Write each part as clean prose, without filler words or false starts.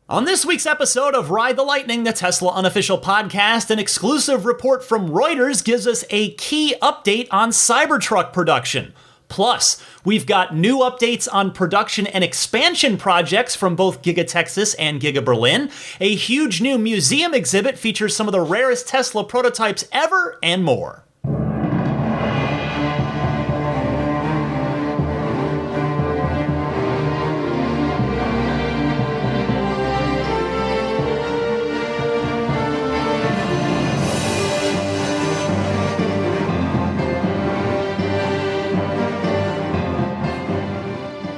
On this week's episode of Ride the Lightning, the Tesla unofficial podcast, an exclusive report from Reuters gives us a key update on Cybertruck production. Plus, we've got new updates on production and expansion projects from both Giga Texas and Giga Berlin. A huge new museum exhibit features some of the rarest Tesla prototypes ever, and more.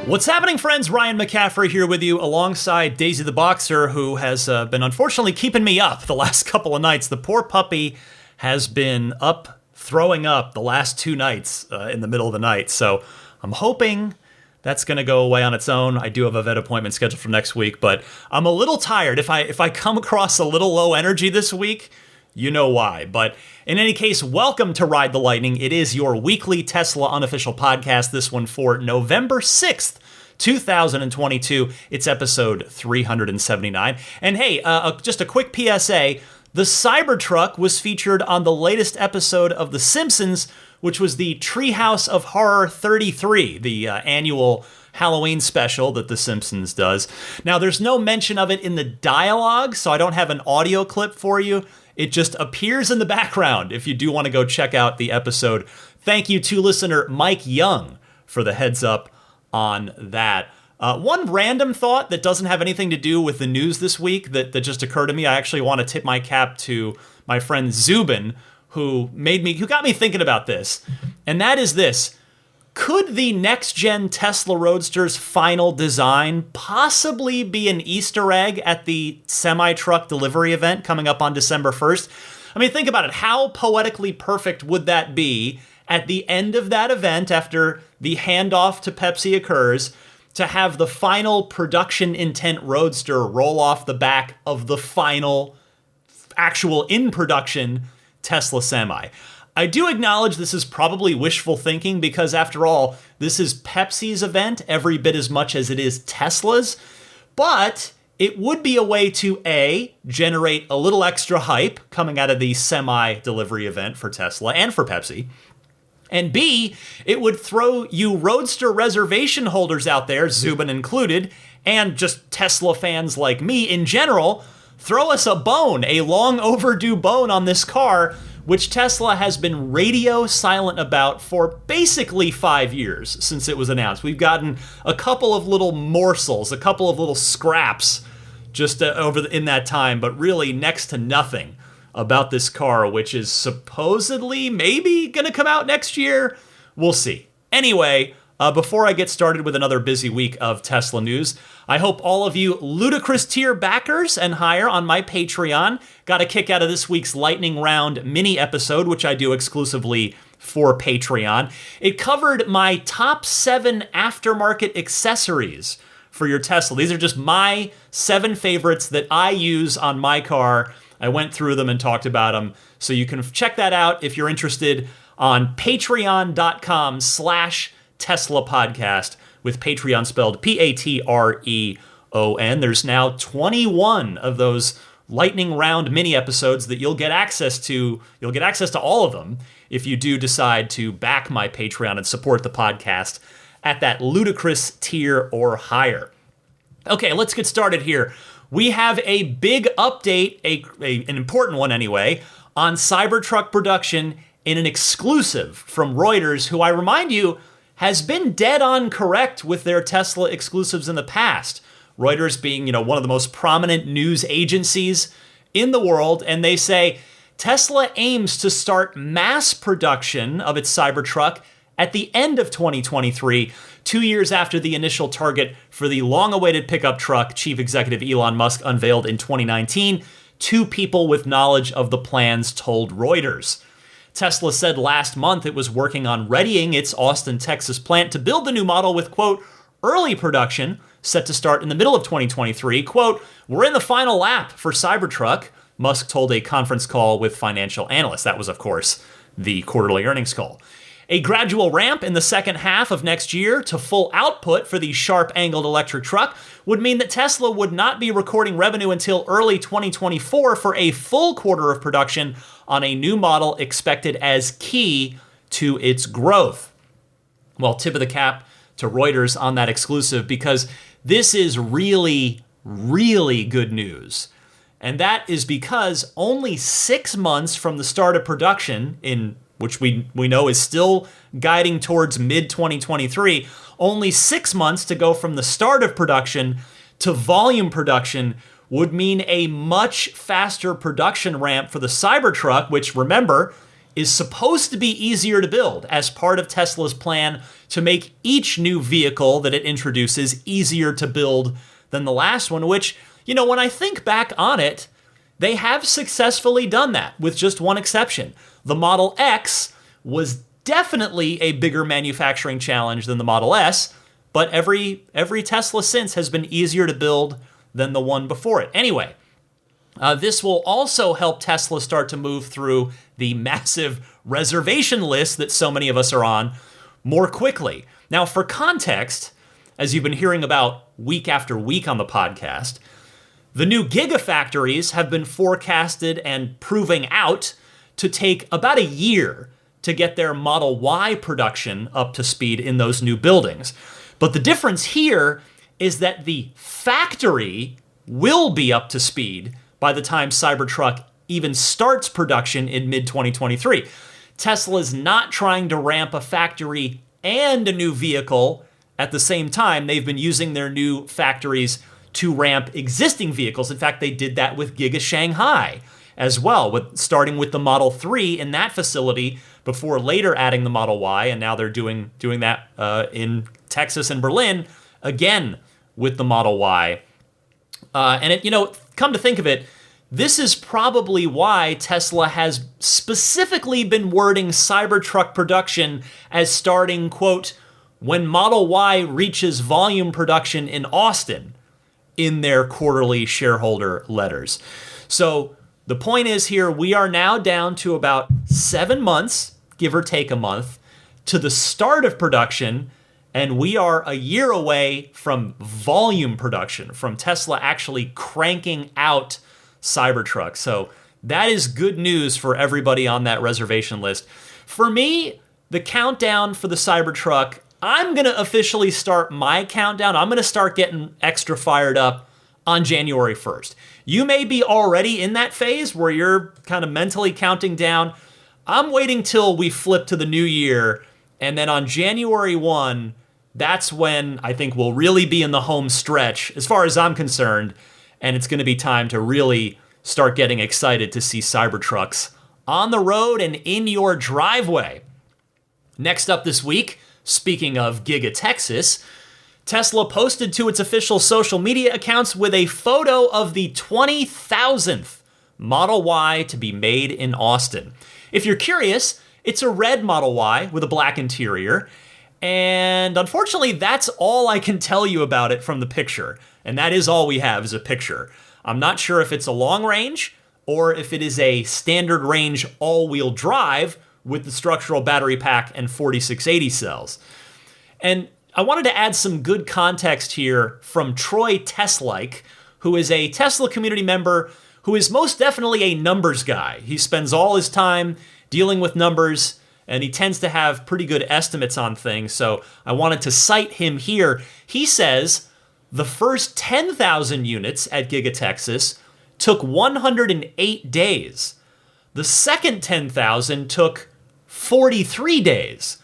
What's happening, friends? Ryan McCaffrey here with you alongside Daisy the Boxer, who has been unfortunately keeping me up the last couple of nights. The poor puppy has been up throwing up the last two nights in the middle of the night. So I'm hoping that's going to go away on its own. I do have a vet appointment scheduled for next week, but I'm a little tired. If I come across a little low energy this week, you know why. But in any case, welcome to Ride the Lightning. It is your weekly Tesla unofficial podcast, this one for November 6th, 2022. It's episode 379. And hey, just a quick PSA. The Cybertruck was featured on the latest episode of The Simpsons, which was the Treehouse of Horror 33, the annual Halloween special that The Simpsons does. Now, there's no mention of it in the dialogue, so I don't have an audio clip for you. It just appears in the background if you do want to go check out the episode. Thank you to listener Mike Young for the heads up on that. One random thought that doesn't have anything to do with the news this week that just occurred to me. I actually want to tip my cap to my friend Zubin, who got me thinking about this. And that is this. Could the next-gen Tesla Roadster's final design possibly be an Easter egg at the semi-truck delivery event coming up on December 1st? I mean, think about it. How poetically perfect would that be at the end of that event, after the handoff to Pepsi occurs, to have the final production intent Roadster roll off the back of the final actual in-production Tesla Semi? I do acknowledge this is probably wishful thinking because, after all, this is Pepsi's event every bit as much as it is Tesla's. But it would be a way to, A, generate a little extra hype coming out of the semi-delivery event for Tesla and for Pepsi. And B, it would throw you Roadster reservation holders out there, Zubin included, and just Tesla fans like me in general, throw us a bone, a long overdue bone on this car, which Tesla has been radio silent about for basically 5 years since it was announced. We've gotten a couple of little morsels, a couple of little scraps just in that time, but really next to nothing about this car, which is supposedly maybe going to come out next year. We'll see. Anyway, before I get started with another busy week of Tesla news, I hope all of you ludicrous tier backers and higher on my Patreon got a kick out of this week's lightning round mini episode, which I do exclusively for Patreon. It covered my top 7 aftermarket accessories for your Tesla. These are just my 7 favorites that I use on my car. I went through them and talked about them. So you can check that out if you're interested on patreon.com/Tesla podcast, with Patreon spelled Patreon. There's now 21 of those lightning round mini episodes that you'll get access to. You'll get access to all of them if you do decide to back my Patreon and support the podcast at that ludicrous tier or higher. Okay, let's get started here. We have a big update, an important one anyway, on Cybertruck production in an exclusive from Reuters, who I remind you has been dead on correct with their Tesla exclusives in the past. Reuters being, one of the most prominent news agencies in the world, and they say Tesla aims to start mass production of its Cybertruck at the end of 2023, 2 years after the initial target for the long-awaited pickup truck Chief Executive Elon Musk unveiled in 2019. 2 people with knowledge of the plans told Reuters. Tesla said last month it was working on readying its Austin, Texas plant to build the new model with, quote, early production set to start in the middle of 2023. Quote, we're in the final lap for Cybertruck, Musk told a conference call with financial analysts. That was, of course, the quarterly earnings call. A gradual ramp in the second half of next year to full output for the sharp-angled electric truck would mean that Tesla would not be recording revenue until early 2024 for a full quarter of production on a new model expected as key to its growth. Well, tip of the cap to Reuters on that exclusive, because this is really, really good news. And that is because only 6 months from the start of production, in which we know is still guiding towards mid-2023, only 6 months to go from the start of production to volume production would mean a much faster production ramp for the Cybertruck, which, remember, is supposed to be easier to build as part of Tesla's plan to make each new vehicle that it introduces easier to build than the last one, which, when I think back on it, they have successfully done that with just one exception. The Model X was definitely a bigger manufacturing challenge than the Model S, but every Tesla since has been easier to build than the one before it. Anyway, this will also help Tesla start to move through the massive reservation list that so many of us are on more quickly. Now, for context, as you've been hearing about week after week on the podcast, the new Gigafactories have been forecasted and proving out to take about a year to get their Model Y production up to speed in those new buildings. But the difference here is that the factory will be up to speed by the time Cybertruck even starts production in mid-2023. Tesla's not trying to ramp a factory and a new vehicle at the same time. They've been using their new factories to ramp existing vehicles. In fact, they did that with Giga Shanghai as well, starting with the Model 3 in that facility before later adding the Model Y, and now they're doing that in Texas and Berlin again with the Model Y. And come to think of it, this is probably why Tesla has specifically been wording Cybertruck production as starting, quote, when Model Y reaches volume production in Austin, in their quarterly shareholder letters. So the point is here, we are now down to about 7 months, give or take a month, to the start of production, and we are a year away from volume production, from Tesla actually cranking out Cybertruck. So that is good news for everybody on that reservation list. For me, the countdown for the Cybertruck, I'm going to officially start my countdown. I'm going to start getting extra fired up on January 1st. You may be already in that phase where you're kind of mentally counting down. I'm waiting till we flip to the new year, and then on January 1, that's when I think we'll really be in the home stretch, as far as I'm concerned, and it's going to be time to really start getting excited to see Cybertrucks on the road and in your driveway. Next up this week, speaking of Giga Texas, Tesla posted to its official social media accounts with a photo of the 20,000th Model Y to be made in Austin. If you're curious, it's a red Model Y with a black interior, and unfortunately, that's all I can tell you about it from the picture, and that is all we have is a picture. I'm not sure if it's a long range or if it is a standard range all-wheel drive with the structural battery pack and 4680 cells. And I wanted to add some good context here from Troy Teslike, who is a Tesla community member who is most definitely a numbers guy. He spends all his time dealing with numbers, and he tends to have pretty good estimates on things, so I wanted to cite him here. He says the first 10,000 units at Giga Texas took 108 days. The second 10,000 took 43 days.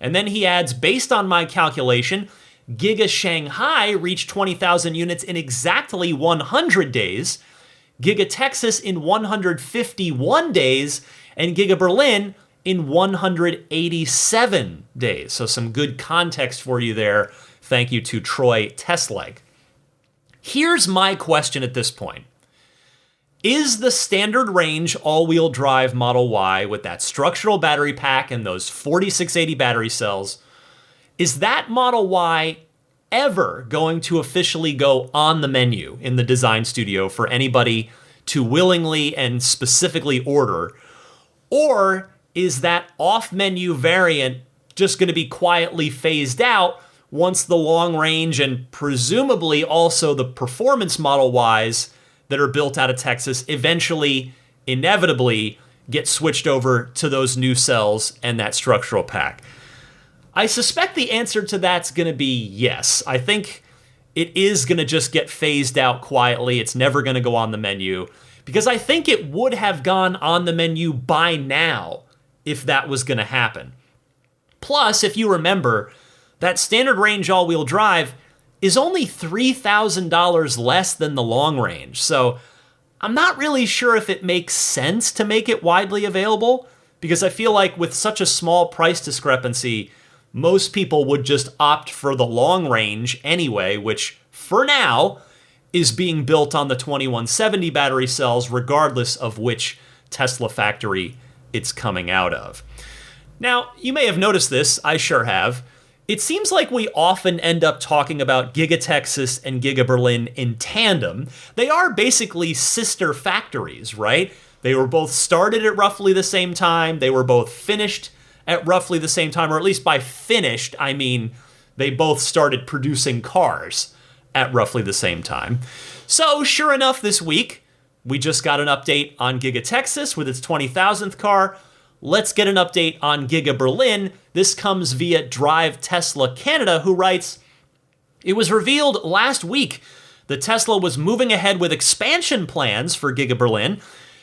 And then he adds, based on my calculation, Giga Shanghai reached 20,000 units in exactly 100 days, Giga Texas in 151 days, and Giga Berlin in 187 days. So some good context for you there. Thank you to Troy Teslike. Here's my question at this point. Is the standard range all-wheel drive Model Y with that structural battery pack and those 4680 battery cells, is that Model Y ever going to officially go on the menu in the design studio for anybody to willingly and specifically order? Or is that off-menu variant just going to be quietly phased out once the long range and presumably also the performance Model Ys that are built out of Texas eventually, inevitably, get switched over to those new cells and that structural pack? I suspect the answer to that's going to be yes. I think it is going to just get phased out quietly. It's never going to go on the menu, because I think it would have gone on the menu by now if that was going to happen. Plus, if you remember, that standard range all-wheel drive is only $3,000 less than the long range. So I'm not really sure if it makes sense to make it widely available, because I feel like with such a small price discrepancy, most people would just opt for the long range anyway, which for now is being built on the 2170 battery cells, regardless of which Tesla factory it's coming out of. Now, you may have noticed this, I sure have. It seems like we often end up talking about Giga Texas and Giga Berlin in tandem. They are basically sister factories, right? They were both started at roughly the same time. They were both finished at roughly the same time, or at least by finished, I mean they both started producing cars at roughly the same time. So sure enough, this week, we just got an update on Giga Texas with its 20,000th car. Let's get an update on Giga Berlin. This comes via Drive Tesla Canada, who writes, "It was revealed last week that Tesla was moving ahead with expansion plans for Giga Berlin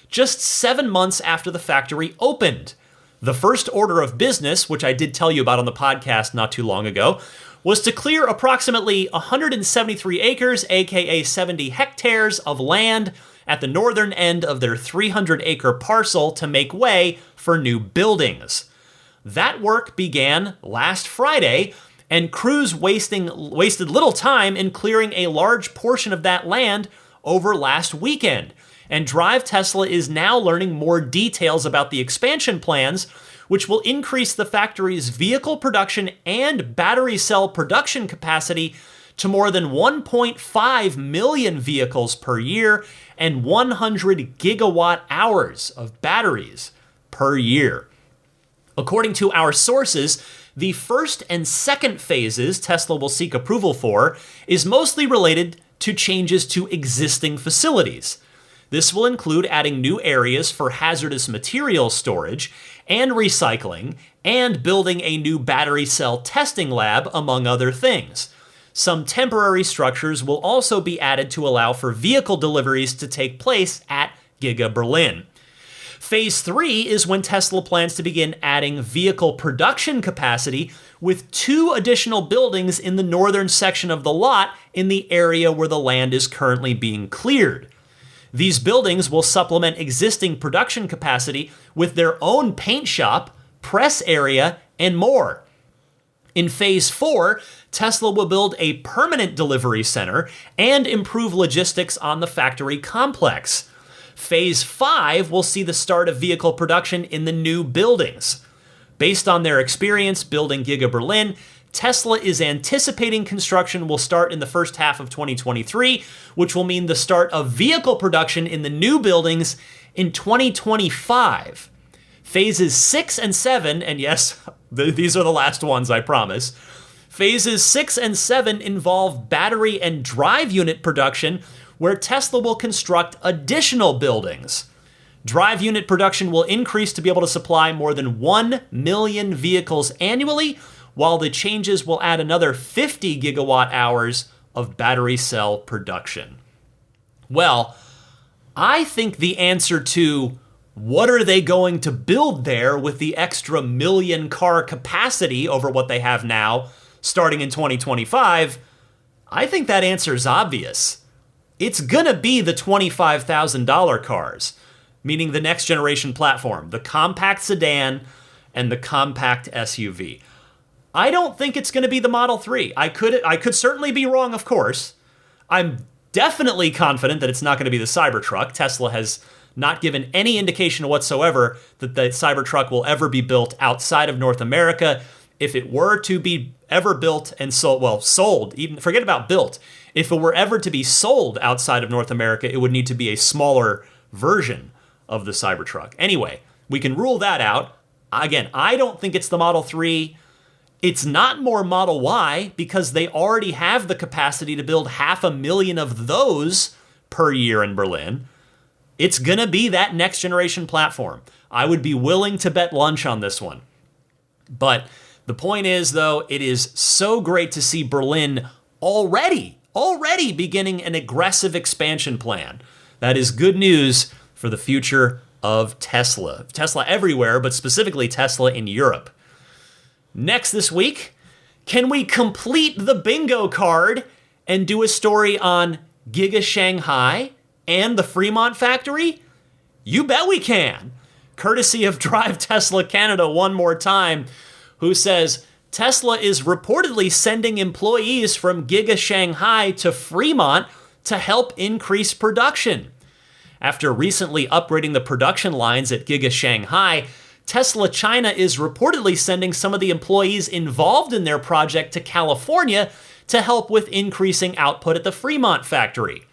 just 7 months after the factory opened. The first order of business, which I did tell you about on the podcast not too long ago, was to clear approximately 173 acres, aka 70 hectares of land at the northern end of their 300-acre parcel to make way for new buildings. That work began last Friday, and crews wasted little time in clearing a large portion of that land over last weekend. And Drive Tesla is now learning more details about the expansion plans, which will increase the factory's vehicle production and battery cell production capacity to more than 1.5 million vehicles per year and 100 gigawatt hours of batteries per year. According to our sources, the first and second phases Tesla will seek approval for is mostly related to changes to existing facilities. This will include adding new areas for hazardous material storage and recycling, and building a new battery cell testing lab, among other things. Some temporary structures will also be added to allow for vehicle deliveries to take place at Giga Berlin. Phase 3 is when Tesla plans to begin adding vehicle production capacity with 2 additional buildings in the northern section of the lot in the area where the land is currently being cleared. These buildings will supplement existing production capacity with their own paint shop, press area, and more. In Phase 4, Tesla will build a permanent delivery center and improve logistics on the factory complex. Phase 5 will see the start of vehicle production in the new buildings. Based on their experience building Giga Berlin, Tesla is anticipating construction will start in the first half of 2023, which will mean the start of vehicle production in the new buildings in 2025. Phases 6 and 7, and yes, these are the last ones, I promise. Phases 6 and 7 involve battery and drive unit production, where Tesla will construct additional buildings. Drive unit production will increase to be able to supply more than 1 million vehicles annually, while the changes will add another 50 gigawatt hours of battery cell production. Well, I think the answer to what are they going to build there with the extra million car capacity over what they have now, starting in 2025, I think that answer is obvious. It's gonna be the $25,000 cars, meaning the next generation platform, the compact sedan and the compact SUV. I don't think it's going to be the Model 3. I could certainly be wrong, of course. I'm definitely confident that it's not going to be the Cybertruck. Tesla has not given any indication whatsoever that the Cybertruck will ever be built outside of North America. If it were to be ever built and sold, even forget about built. If it were ever to be sold outside of North America, it would need to be a smaller version of the Cybertruck. Anyway, we can rule that out. Again, I don't think it's the Model 3. It's not more Model Y because they already have the capacity to build 500,000 of those per year in Berlin. It's going to be that next generation platform. I would be willing to bet lunch on this one. But the point is, though, it is so great to see Berlin already beginning an aggressive expansion plan. That is good news for the future of Tesla. Tesla everywhere, but specifically Tesla in Europe. Next this week, can we complete the bingo card and do a story on Giga Shanghai and the Fremont factory? You bet we can. Courtesy of Drive Tesla Canada one more time, who says Tesla is reportedly sending employees from Giga Shanghai to Fremont to help increase production. After recently upgrading the production lines at Giga Shanghai, Tesla China is reportedly sending some of the employees involved in their project to California to help with increasing output at the Fremont factory.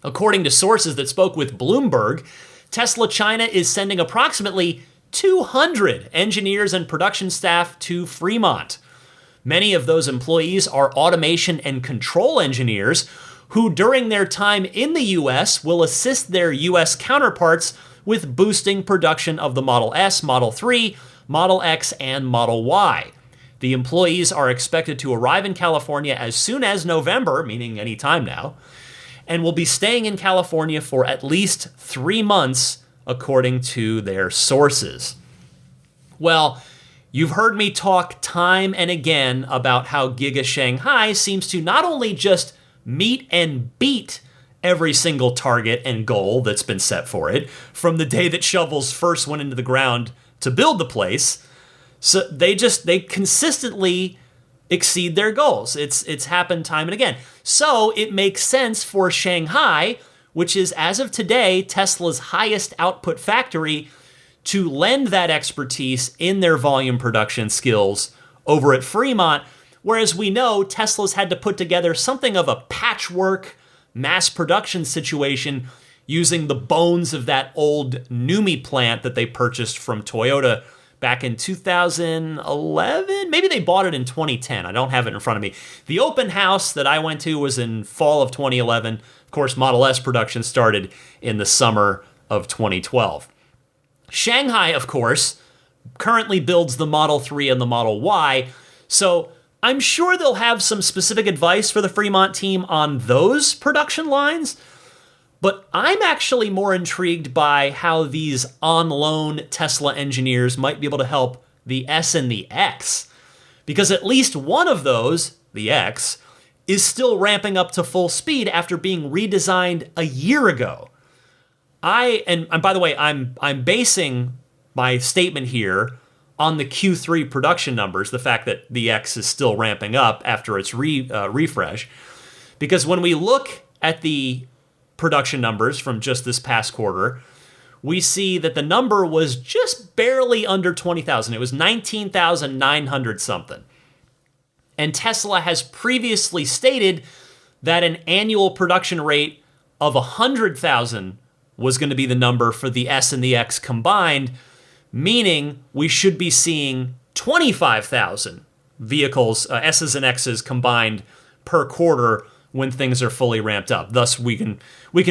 According to sources that spoke with Bloomberg, Tesla China is sending approximately 200 engineers and production staff to Fremont. Many of those employees are automation and control engineers who, during their time in the US, will assist their US counterparts with boosting production of the Model S, Model 3, Model X, and Model Y. The employees are expected to arrive in California as soon as November, meaning any time now, and will be staying in California for at least 3 months, according to their sources. Well, you've heard me talk time and again about how Giga Shanghai seems to not only just meet and beat every single target and goal that's been set for it from the day that shovels first went into the ground to build the place. So they consistently exceed their goals. It's happened time and again. So it makes sense for Shanghai, which is as of today Tesla's highest output factory, to lend that expertise in their volume production skills over at Fremont, whereas we know Tesla's had to put together something of a patchwork mass production situation using the bones of that old NUMMI plant that they purchased from Toyota back in 2011. Maybe they bought it in 2010. I don't have it in front of me. The open house that I went to was in fall of 2011. Of course, Model S production started in the summer of 2012. Shanghai, of course, currently builds the Model 3 and the Model Y, so I'm sure they'll have some specific advice for the Fremont team on those production lines, but I'm actually more intrigued by how these on-loan Tesla engineers might be able to help the S and the X, because at least one of those, the X, is still ramping up to full speed after being redesigned a year ago. And by the way, I'm basing my statement here on the Q3 production numbers, the fact that the X is still ramping up after its refresh. Because when we look at the production numbers from just this past quarter, we see that the number was just barely under 20,000. It was 19,900 something. And Tesla has previously stated that an annual production rate of 100,000 was going to be the number for the S and the X combined, meaning we should be seeing 25,000 vehicles, S's and X's combined per quarter when things are fully ramped up. Thus, we can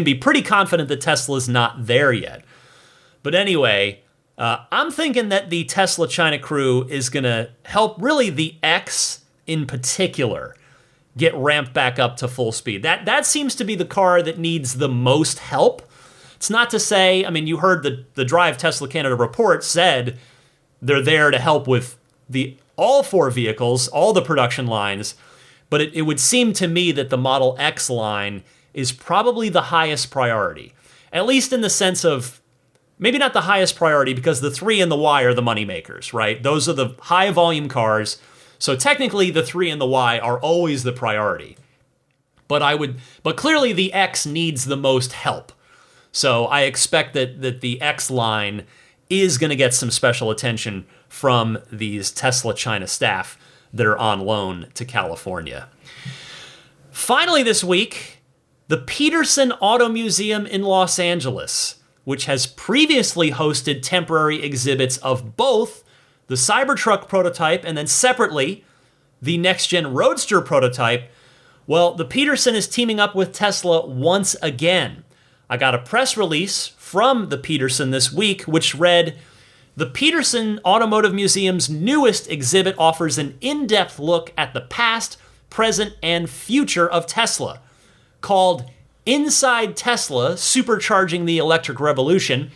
be pretty confident that Tesla's not there yet. But anyway, I'm thinking that the Tesla China crew is going to help really the X in particular get ramped back up to full speed. That seems to be the car that needs the most help. It's not to say, I mean, you heard the Drive Tesla Canada report said they're there to help with all 4 vehicles, all the production lines, but it would seem to me that the Model X line is probably the highest priority, at least in the sense of, maybe not the highest priority because the 3 and the Y are the money makers, right? Those are the high volume cars. So technically the 3 and the Y are always the priority. But clearly the X needs the most help. So I expect that the X line is going to get some special attention from these Tesla China staff that are on loan to California. Finally this week, the Peterson Auto Museum in Los Angeles, which has previously hosted temporary exhibits of both the Cybertruck prototype and then separately The next-gen Roadster prototype, well, the Peterson is teaming up with Tesla once again. I got a press release from the Peterson this week, which read, "The Peterson Automotive Museum's newest exhibit offers an in-depth look at the past, present, and future of Tesla. Called Inside Tesla, Supercharging the Electric Revolution,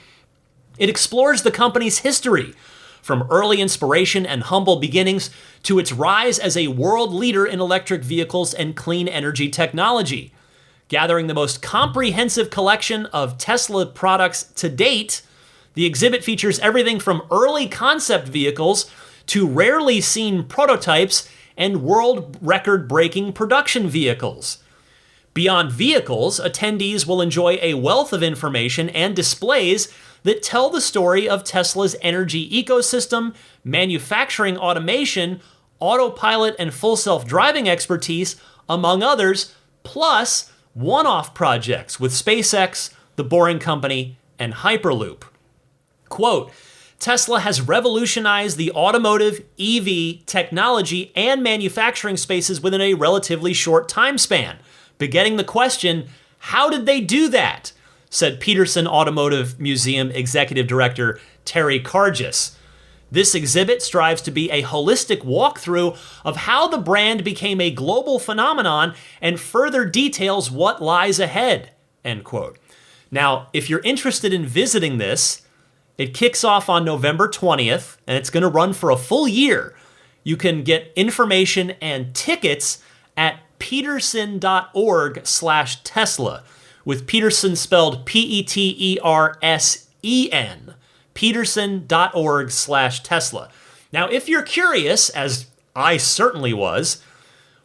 it explores the company's history, from early inspiration and humble beginnings to its rise as a world leader in electric vehicles and clean energy technology. Gathering the most comprehensive collection of Tesla products to date, the exhibit features everything from early concept vehicles to rarely seen prototypes and world record-breaking production vehicles. Beyond vehicles, attendees will enjoy a wealth of information and displays that tell the story of Tesla's energy ecosystem, manufacturing automation, autopilot and full self-driving expertise, among others, plus one-off projects with SpaceX, The Boring Company, and Hyperloop." Quote, "Tesla has revolutionized the automotive, EV, technology, and manufacturing spaces within a relatively short time span, begetting the question, how did they do that?" said Peterson Automotive Museum Executive Director Terry Cargis. "This exhibit strives to be a holistic walkthrough of how the brand became a global phenomenon and further details what lies ahead," end quote. Now, if you're interested in visiting this, it kicks off on November 20th, and it's going to run for a full year. You can get information and tickets at peterson.org/Tesla, with Peterson spelled Petersen, peterson.org/Tesla. Now, if you're curious, as I certainly was,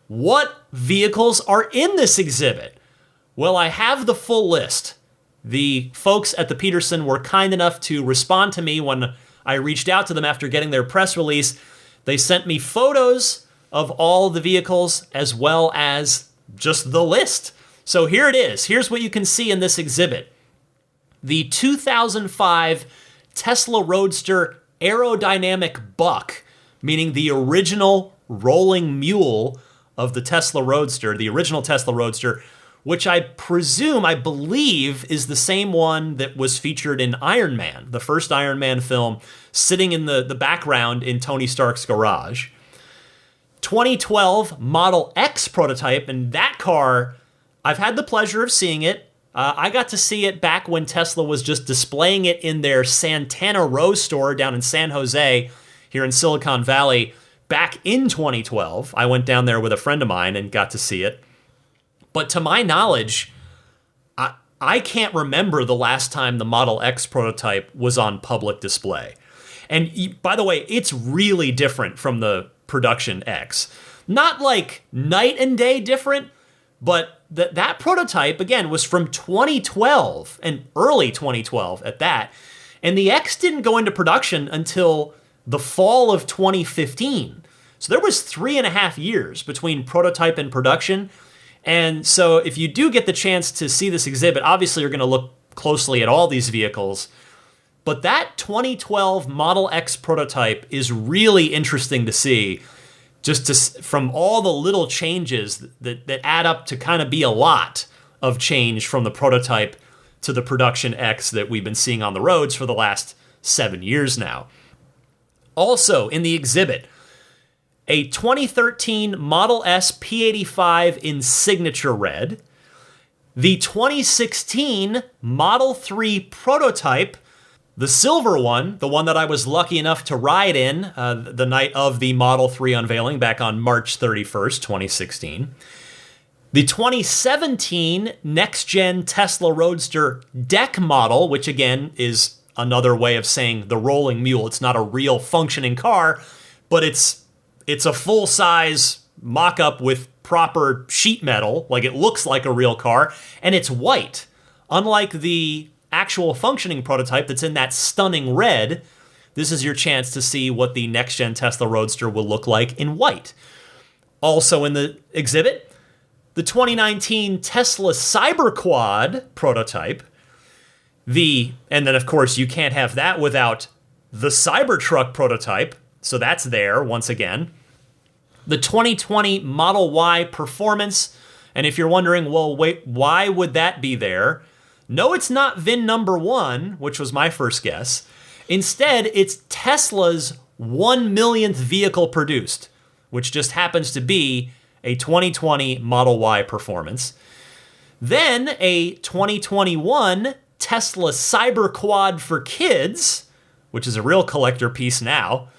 what vehicles are in this exhibit? Well, I have the full list. The folks at the Peterson were kind enough to respond to me when I reached out to them after getting their press release. They sent me photos of all the vehicles as well as just the list. So here it is. Here's what you can see in this exhibit. The 2005 Tesla Roadster aerodynamic buck, meaning the original rolling mule of the Tesla Roadster, the original Tesla Roadster, which I believe is the same one that was featured in Iron Man, the first Iron Man film, sitting in the background in Tony Stark's garage. 2012 Model X prototype, and that car, I've had the pleasure of seeing it. I got to see it back when Tesla was just displaying it in their Santana Row store down in San Jose, here in Silicon Valley, back in 2012. I went down there with a friend of mine and got to see it. But to my knowledge, I can't remember the last time the Model X prototype was on public display. And by the way, it's really different from the production X. Not like night and day different, but that prototype, again, was from 2012, and early 2012 at that. And the X didn't go into production until the fall of 2015. So there was 3.5 years between prototype and production. And so if you do get the chance to see this exhibit, obviously you're going to look closely at all these vehicles. But that 2012 Model X prototype is really interesting to see, from all the little changes that add up to kind of be a lot of change from the prototype to the production X that we've been seeing on the roads for the last 7 years now. Also in the exhibit, a 2013 Model S P85 in signature red, the 2016 Model 3 prototype, the silver one, the one that I was lucky enough to ride in the night of the Model 3 unveiling back on March 31st, 2016. The 2017 next-gen Tesla Roadster deck model, which again is another way of saying the rolling mule. It's not a real functioning car, but it's a full-size mock-up with proper sheet metal, like it looks like a real car, and it's white. Unlike the actual functioning prototype that's in that stunning red, this is your chance to see what the next-gen Tesla Roadster will look like in white. Also in the exhibit, the 2019 Tesla Cyberquad prototype, and then of course you can't have that without the Cybertruck prototype, so that's there once again. the 2020 Model Y Performance. And if you're wondering, well, wait, why would that be there? No, it's not VIN number 1, which was my first guess. Instead, it's Tesla's 1 millionth vehicle produced, which just happens to be a 2020 Model Y Performance. Then a 2021 Tesla Cyberquad for kids, which is a real collector piece now.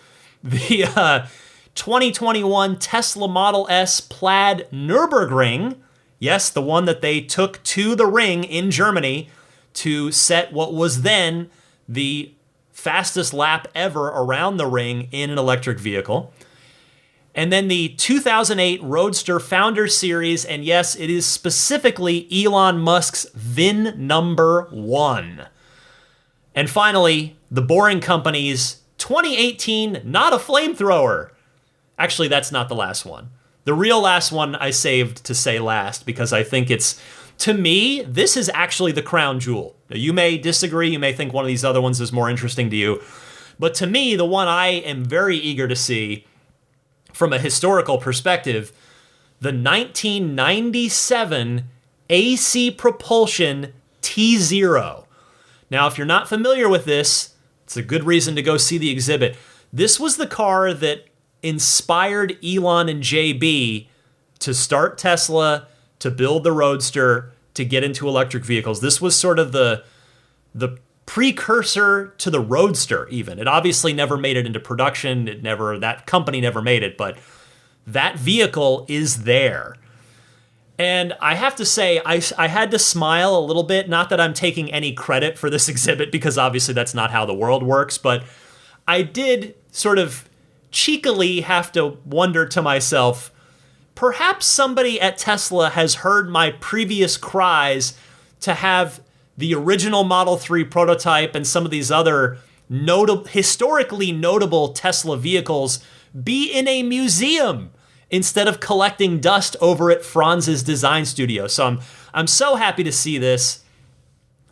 The 2021 Tesla Model S Plaid Nürburgring, yes, the one that they took to the ring in Germany to set what was then the fastest lap ever around the ring in an electric vehicle. And then the 2008 Roadster Founder Series, and yes, it is specifically Elon Musk's VIN number 1. And finally, the Boring Company's 2018 Not a Flamethrower. Actually, that's not the last one. The real last one I saved to say last because I think it's, to me, this is actually the crown jewel. Now, you may disagree, you may think one of these other ones is more interesting to you, but to me, the one I am very eager to see from a historical perspective, the 1997 AC Propulsion T0. Now, if you're not familiar with this, it's a good reason to go see the exhibit. This was the car that inspired Elon and JB to start Tesla, to build the Roadster, to get into electric vehicles. This was sort of the precursor to the Roadster even. It obviously never made it into production. That company never made it, but that vehicle is there. And I have to say, I had to smile a little bit. Not that I'm taking any credit for this exhibit, because obviously that's not how the world works, but I did sort of cheekily have to wonder to myself, perhaps somebody at Tesla has heard my previous cries to have the original Model 3 prototype and some of these other historically notable Tesla vehicles be in a museum instead of collecting dust over at Franz's design studio. So I'm so happy to see this.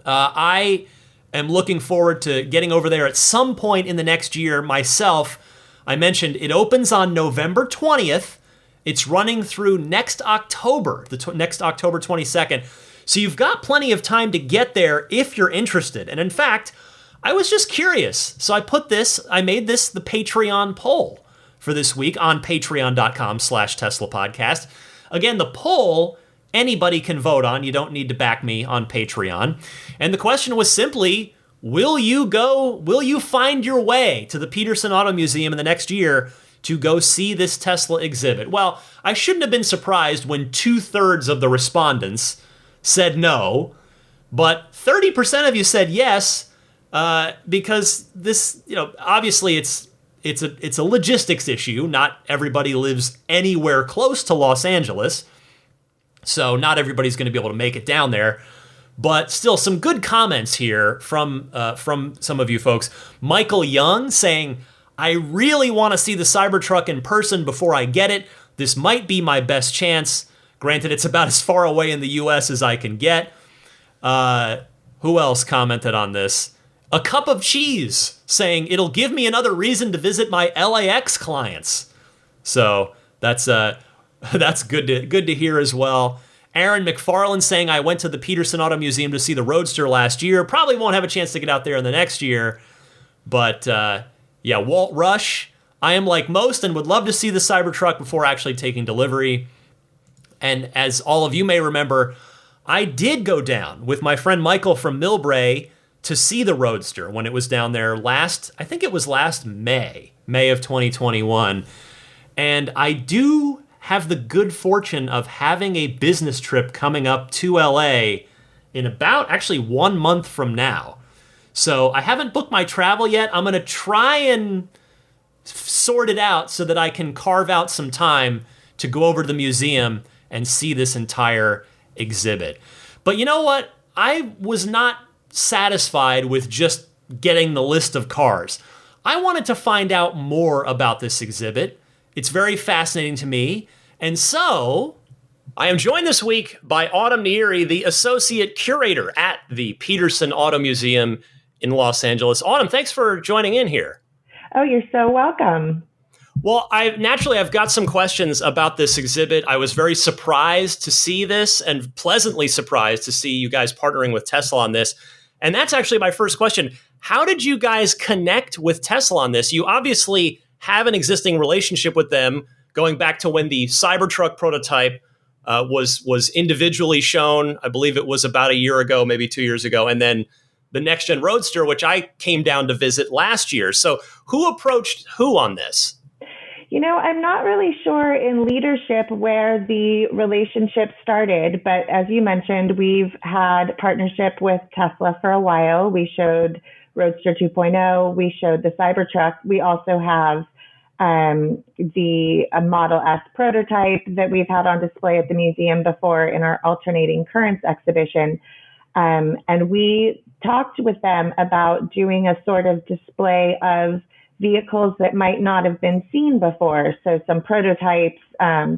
I am looking forward to getting over there at some point in the next year myself. I mentioned it opens on November 20th. It's running through next October, next October 22nd. So you've got plenty of time to get there if you're interested. And in fact, I was just curious. So I made this the Patreon poll for this week on patreon.com/Tesla podcast. Again, the poll, anybody can vote on. You don't need to back me on Patreon. And the question was simply, will you find your way to the Peterson Auto Museum in the next year to go see this Tesla exhibit? Well, I shouldn't have been surprised when 2/3 of the respondents said no, but 30% of you said yes, because this, obviously it's a logistics issue. Not everybody lives anywhere close to Los Angeles, so not everybody's going to be able to make it down there. But still, some good comments here from some of you folks. Michael Young saying, I really want to see the Cybertruck in person before I get it. This might be my best chance. Granted, it's about as far away in the U.S. as I can get. Who else commented on this? A Cup of Cheese saying, it'll give me another reason to visit my LAX clients. So that's good to hear as well. Aaron McFarland saying, I went to the Peterson Auto Museum to see the Roadster last year. Probably won't have a chance to get out there in the next year. But yeah, Walt Rush, I am like most and would love to see the Cybertruck before actually taking delivery. And as all of you may remember, I did go down with my friend Michael from Millbrae to see the Roadster when it was down there last May of 2021. And I do have the good fortune of having a business trip coming up to LA in about actually 1 month from now. So I haven't booked my travel yet. I'm going to try and sort it out so that I can carve out some time to go over to the museum and see this entire exhibit. But you know what? I was not satisfied with just getting the list of cars. I wanted to find out more about this exhibit. It's very fascinating to me. And so I am joined this week by Autumn Neary, the associate curator at the Peterson Auto Museum in Los Angeles. Autumn, thanks for joining in here. Oh, you're so welcome. Well, I've got some questions about this exhibit. I was very surprised to see this and pleasantly surprised to see you guys partnering with Tesla on this. And that's actually my first question. How did you guys connect with Tesla on this? You obviously have an existing relationship with them going back to when the Cybertruck prototype was individually shown. I believe it was about a year ago, maybe 2 years ago. And then the next gen Roadster, which I came down to visit last year. So who approached who on this? I'm not really sure in leadership where the relationship started, but as you mentioned, we've had partnership with Tesla for a while. We showed Roadster 2.0. We showed the Cybertruck. We also have the Model S prototype that we've had on display at the museum before in our alternating currents exhibition. And we talked with them about doing a sort of display of vehicles that might not have been seen before. So some prototypes,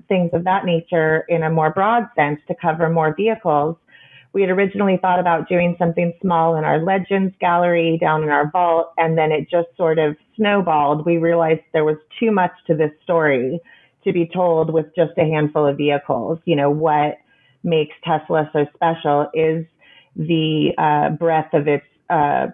things of that nature in a more broad sense to cover more vehicles. We had originally thought about doing something small in our Legends gallery down in our vault, and then it just sort of snowballed. We realized there was too much to this story to be told with just a handful of vehicles. What makes Tesla so special is the breadth of its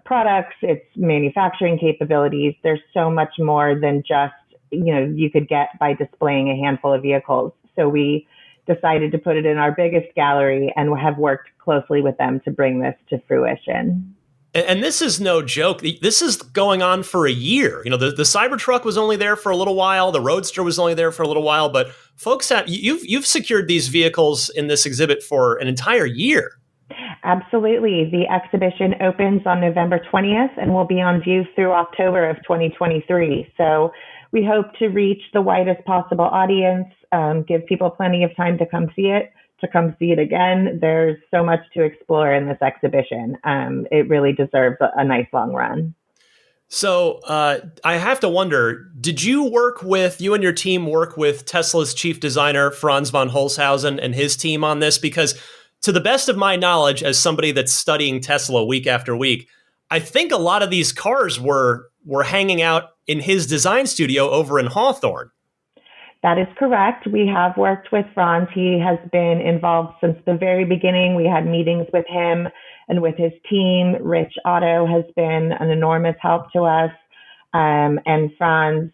products, its manufacturing capabilities. There's so much more than just, you could get by displaying a handful of vehicles. So we decided to put it in our biggest gallery and have worked closely with them to bring this to fruition. And this is no joke. This is going on for a year. The Cybertruck was only there for a little while. The Roadster was only there for a little while. But folks, you've secured these vehicles in this exhibit for an entire year. Absolutely. The exhibition opens on November 20th and will be on view through October of 2023. So we hope to reach the widest possible audience, give people plenty of time to come see it again. There's so much to explore in this exhibition. It really deserves a nice long run. So I have to wonder, did you and your team work with Tesla's chief designer, Franz von Holzhausen, and his team on this? Because to the best of my knowledge, as somebody that's studying Tesla week after week, I think a lot of these cars were hanging out in his design studio over in Hawthorne. That is correct. We have worked with Franz. He has been involved since the very beginning. We had meetings with him and with his team. Rich Otto has been an enormous help to us. And Franz,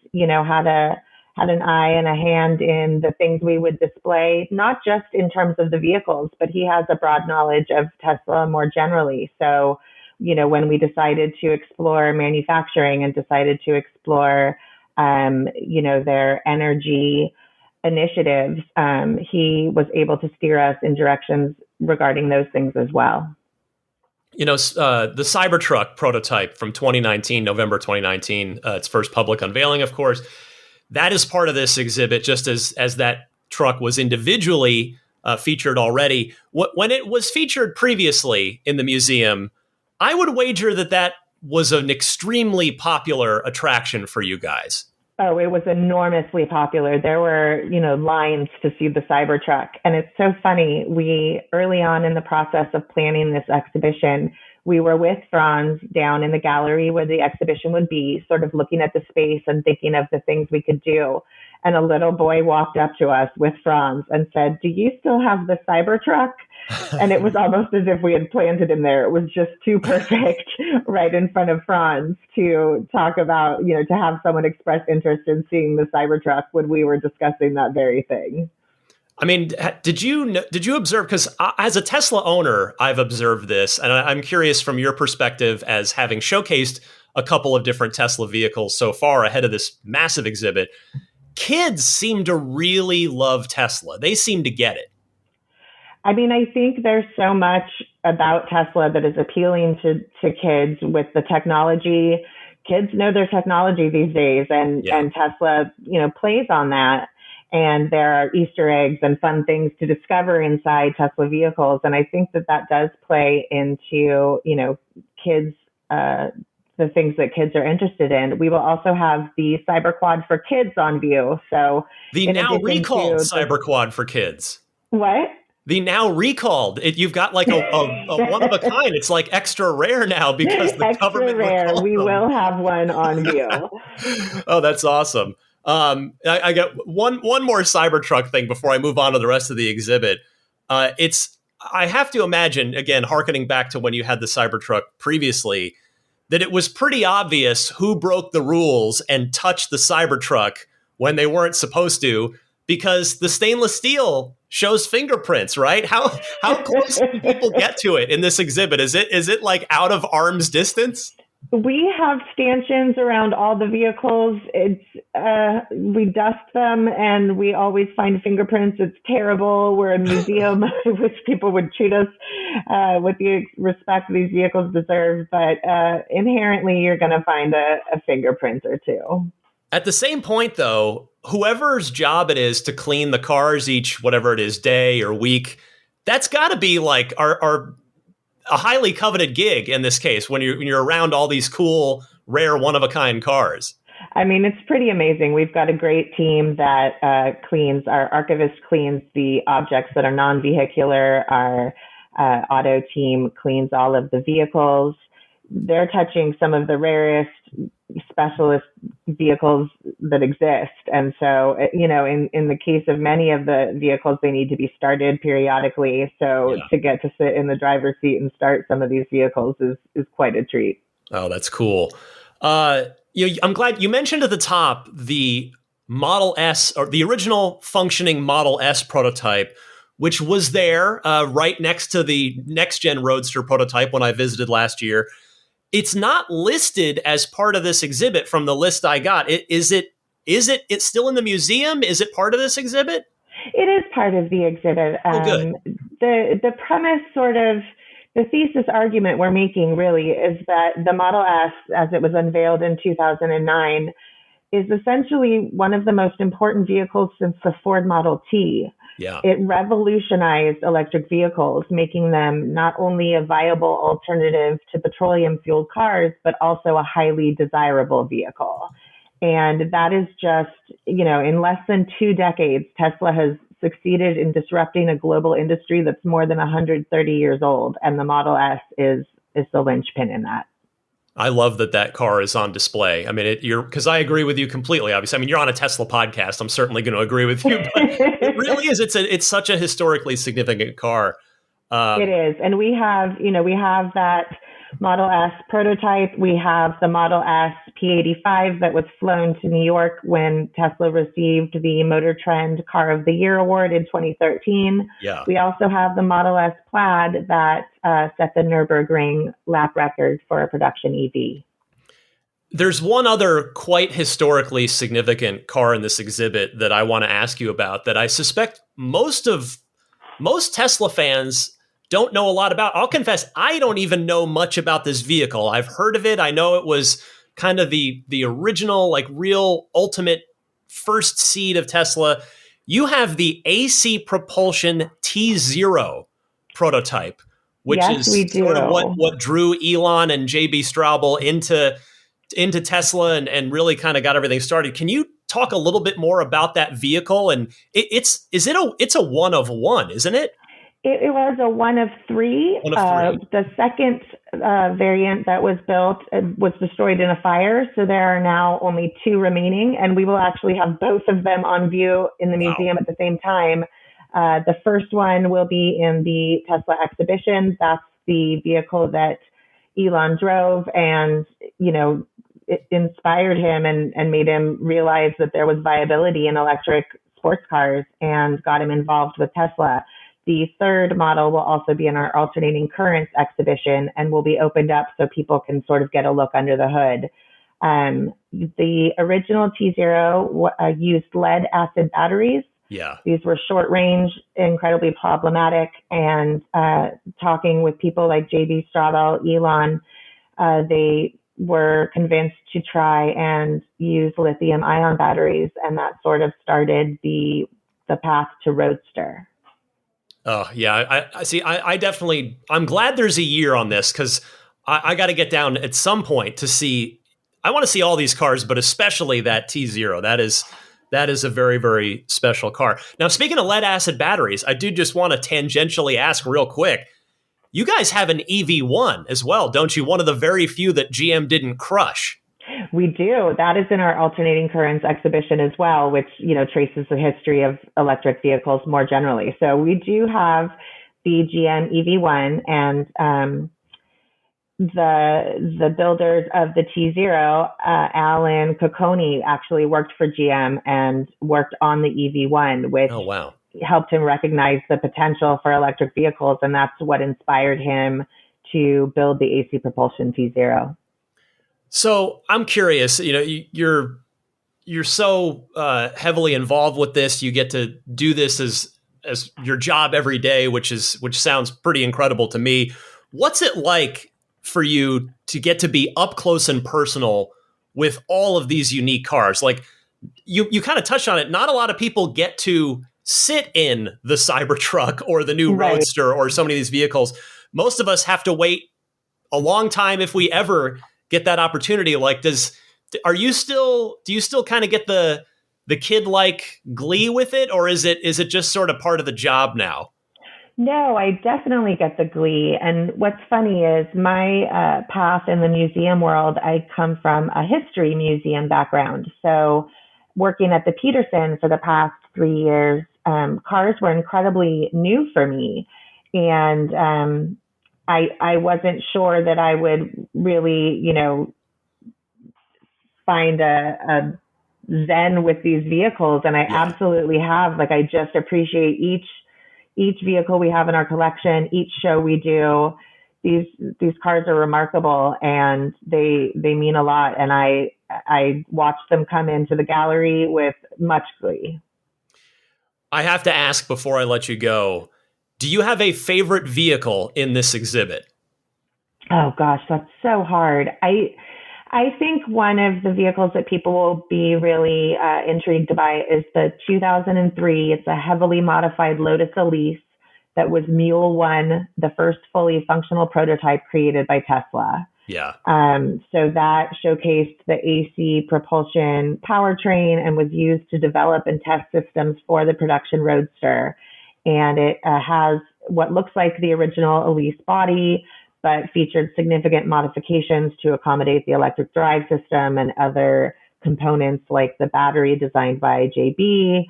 had an eye and a hand in the things we would display, not just in terms of the vehicles, but he has a broad knowledge of Tesla more generally. So, when we decided to explore manufacturing and decided to explore, their energy initiatives, he was able to steer us in directions regarding those things as well. The Cybertruck prototype from 2019, November 2019, its first public unveiling, of course, that is part of this exhibit, just as that truck was individually featured already. When it was featured previously in the museum, I would wager that was an extremely popular attraction for you guys. Oh, it was enormously popular. There were, lines to see the Cybertruck. And it's so funny. We, early on in the process of planning this exhibition, we were with Franz down in the gallery where the exhibition would be, sort of looking at the space and thinking of the things we could do. And a little boy walked up to us with Franz and said, "Do you still have the Cybertruck?" And it was almost as if we had planted him there. It was just too perfect right in front of Franz to talk about, to have someone express interest in seeing the Cybertruck when we were discussing that very thing. I mean, did you observe, because as a Tesla owner, I've observed this, and I'm curious from your perspective as having showcased a couple of different Tesla vehicles so far ahead of this massive exhibit, kids seem to really love Tesla. They seem to get it. I mean, I think there's so much about Tesla that is appealing to kids with the technology. Kids know their technology these days, and Tesla, plays on that. And there are Easter eggs and fun things to discover inside Tesla vehicles. And I think that does play into, kids, the things that kids are interested in. We will also have the Cyberquad for kids on view. So the now recalled Cyberquad for kids. What? The now recalled. You've got like a one of a kind. It's like extra rare now because the extra government rare. We will have one on view. Oh, that's awesome. I got one more Cybertruck thing before I move on to the rest of the exhibit. I have to imagine, again, hearkening back to when you had the Cybertruck previously, that it was pretty obvious who broke the rules and touched the Cybertruck when they weren't supposed to, because the stainless steel shows fingerprints, right? How close do people get to it in this exhibit? Is it like out of arm's distance? We have stanchions around all the vehicles. We dust them and we always find fingerprints. It's terrible. We're a museum. I wish people would treat us with the respect these vehicles deserve. But inherently, you're going to find a fingerprint or two. At the same point, though, whoever's job it is to clean the cars each, whatever it is, day or week, that's got to be like a highly coveted gig in this case when you're around all these cool, rare, one-of-a-kind cars. I mean, it's pretty amazing. We've got a great team that cleans. Our archivist cleans the objects that are non-vehicular. Our auto team cleans all of the vehicles. They're touching some of the rarest specialist vehicles that exist. And so, in the case of many of the vehicles, they need to be started periodically. So to get to sit in the driver's seat and start some of these vehicles is quite a treat. Oh, that's cool. I'm glad you mentioned at the top the Model S, or the original functioning Model S prototype, which was there right next to the next-gen Roadster prototype when I visited last year. It's not listed as part of this exhibit from the list I got. Is it still in the museum? Is it part of this exhibit? It is part of the exhibit. Good. The premise, sort of, the thesis argument we're making really is that the Model S, as it was unveiled in 2009, is essentially one of the most important vehicles since the Ford Model T. Yeah. It revolutionized electric vehicles, making them not only a viable alternative to petroleum-fueled cars, but also a highly desirable vehicle. And that is just, in less than 2 decades, Tesla has succeeded in disrupting a global industry that's more than 130 years old. And the Model S is the linchpin in that. I love that car is on display. I mean, because I agree with you completely. Obviously, I mean, you're on a Tesla podcast. I'm certainly going to agree with you. But it really is. It's such a historically significant car. It is, and we have that Model S prototype. We have the Model S P85 that was flown to New York when Tesla received the Motor Trend Car of the Year award in 2013. Yeah. We also have the Model S Plaid that set the Nürburgring lap record for a production EV. There's one other quite historically significant car in this exhibit that I want to ask you about that I suspect most Tesla fans don't know a lot about. I'll confess, I don't even know much about this vehicle. I've heard of it. I know it was kind of the original, like, real ultimate first seed of Tesla. You have the AC propulsion T0 prototype, which is sort of what drew Elon and JB Straubel into Tesla and really kind of got everything started. Can you talk a little bit more about that vehicle? And it's a one of one, isn't it? It was a one of three. The second variant that was built was destroyed in a fire, so there are now only 2 remaining, and we will actually have both of them on view in the museum at the same time. The first one will be in the Tesla exhibition. That's the vehicle that Elon drove, and it inspired him and made him realize that there was viability in electric sports cars and got him involved with Tesla. The third model will also be in our alternating currents exhibition and will be opened up so people can sort of get a look under the hood. The original T0 used lead acid batteries. Yeah. These were short range, incredibly problematic, and talking with people like JB Straubel, Elon, they were convinced to try and use lithium ion batteries, and that sort of started the path to Roadster. Oh, yeah. I see. I definitely, I'm glad there's a year on this, because I got to get down at some point to see, I want to see all these cars, but especially that T0. That is a very, very special car. Now, speaking of lead acid batteries, I do just want to tangentially ask real quick, you guys have an EV1 as well, don't you? One of the very few that GM didn't crush. We do. That is in our alternating currents exhibition as well, which, traces the history of electric vehicles more generally. So we do have the GM EV1, and the builders of the T0, Alan Cocconi, actually worked for GM and worked on the EV1, which helped him recognize the potential for electric vehicles, and that's what inspired him to build the AC propulsion T0. So I'm curious, you're so heavily involved with this. You get to do this as your job every day, which sounds pretty incredible to me. What's it like for you to get to be up close and personal with all of these unique cars? Like you kind of touched on it. Not a lot of people get to sit in the Cybertruck or the new Roadster or so many of these vehicles. Most of us have to wait a long time if we ever get that opportunity. Like, do you still kind of get the kid-like glee with it, or is it just sort of part of the job now? No, I definitely get the glee. And what's funny is my path in the museum world, I come from a history museum background. So working at the Peterson for the past 3 years, cars were incredibly new for me. And I wasn't sure that I would really, find a zen with these vehicles. And I absolutely have. Like, I just appreciate each vehicle we have in our collection, each show we do. These cars are remarkable, and they mean a lot. And I watch them come into the gallery with much glee. I have to ask before I let you go, do you have a favorite vehicle in this exhibit? Oh gosh, that's so hard. I think one of the vehicles that people will be really intrigued by is the 2003. It's a heavily modified Lotus Elise that was Mule 1, the first fully functional prototype created by Tesla. Yeah. So that showcased the AC propulsion powertrain and was used to develop and test systems for the production Roadster. And it has what looks like the original Elise body, but featured significant modifications to accommodate the electric drive system and other components like the battery designed by JB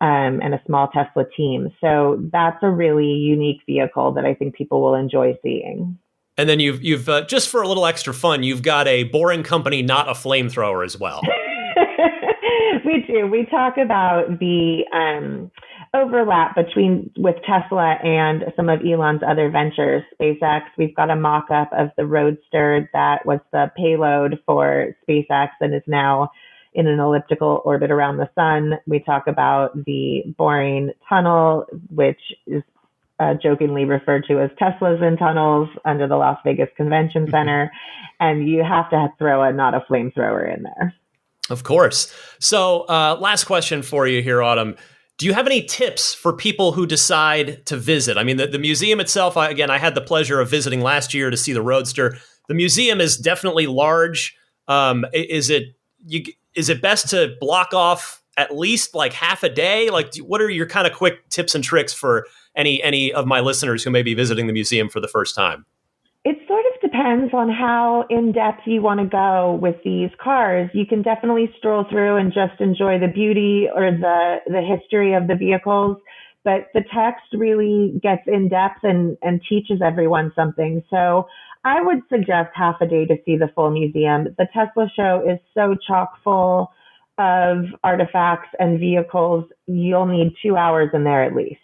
and a small Tesla team. So that's a really unique vehicle that I think people will enjoy seeing. And then you've just for a little extra fun, you've got a Boring Company, not a flamethrower as well. We do. We talk about the overlap with Tesla and some of Elon's other ventures, SpaceX. We've got a mock-up of the Roadster that was the payload for SpaceX and is now in an elliptical orbit around the sun. We talk about the Boring Tunnel, which is jokingly referred to as Tesla's in tunnels under the Las Vegas Convention Center. And you have to throw a not a flamethrower in there. Of course. So last question for you here, Autumn. Do you have any tips for people who decide to visit? I mean, the museum itself, I had the pleasure of visiting last year to see the Roadster. The museum is definitely large. Is it best to block off at least like half a day? Like, what are your kind of quick tips and tricks for any of my listeners who may be visiting the museum for the first time? It sort of depends on how in-depth you want to go with these cars. You can definitely stroll through and just enjoy the beauty or the history of the vehicles, but the text really gets in-depth and teaches everyone something. So I would suggest half a day to see the full museum. The Tesla show is so chock full of artifacts and vehicles. You'll need 2 hours in there at least.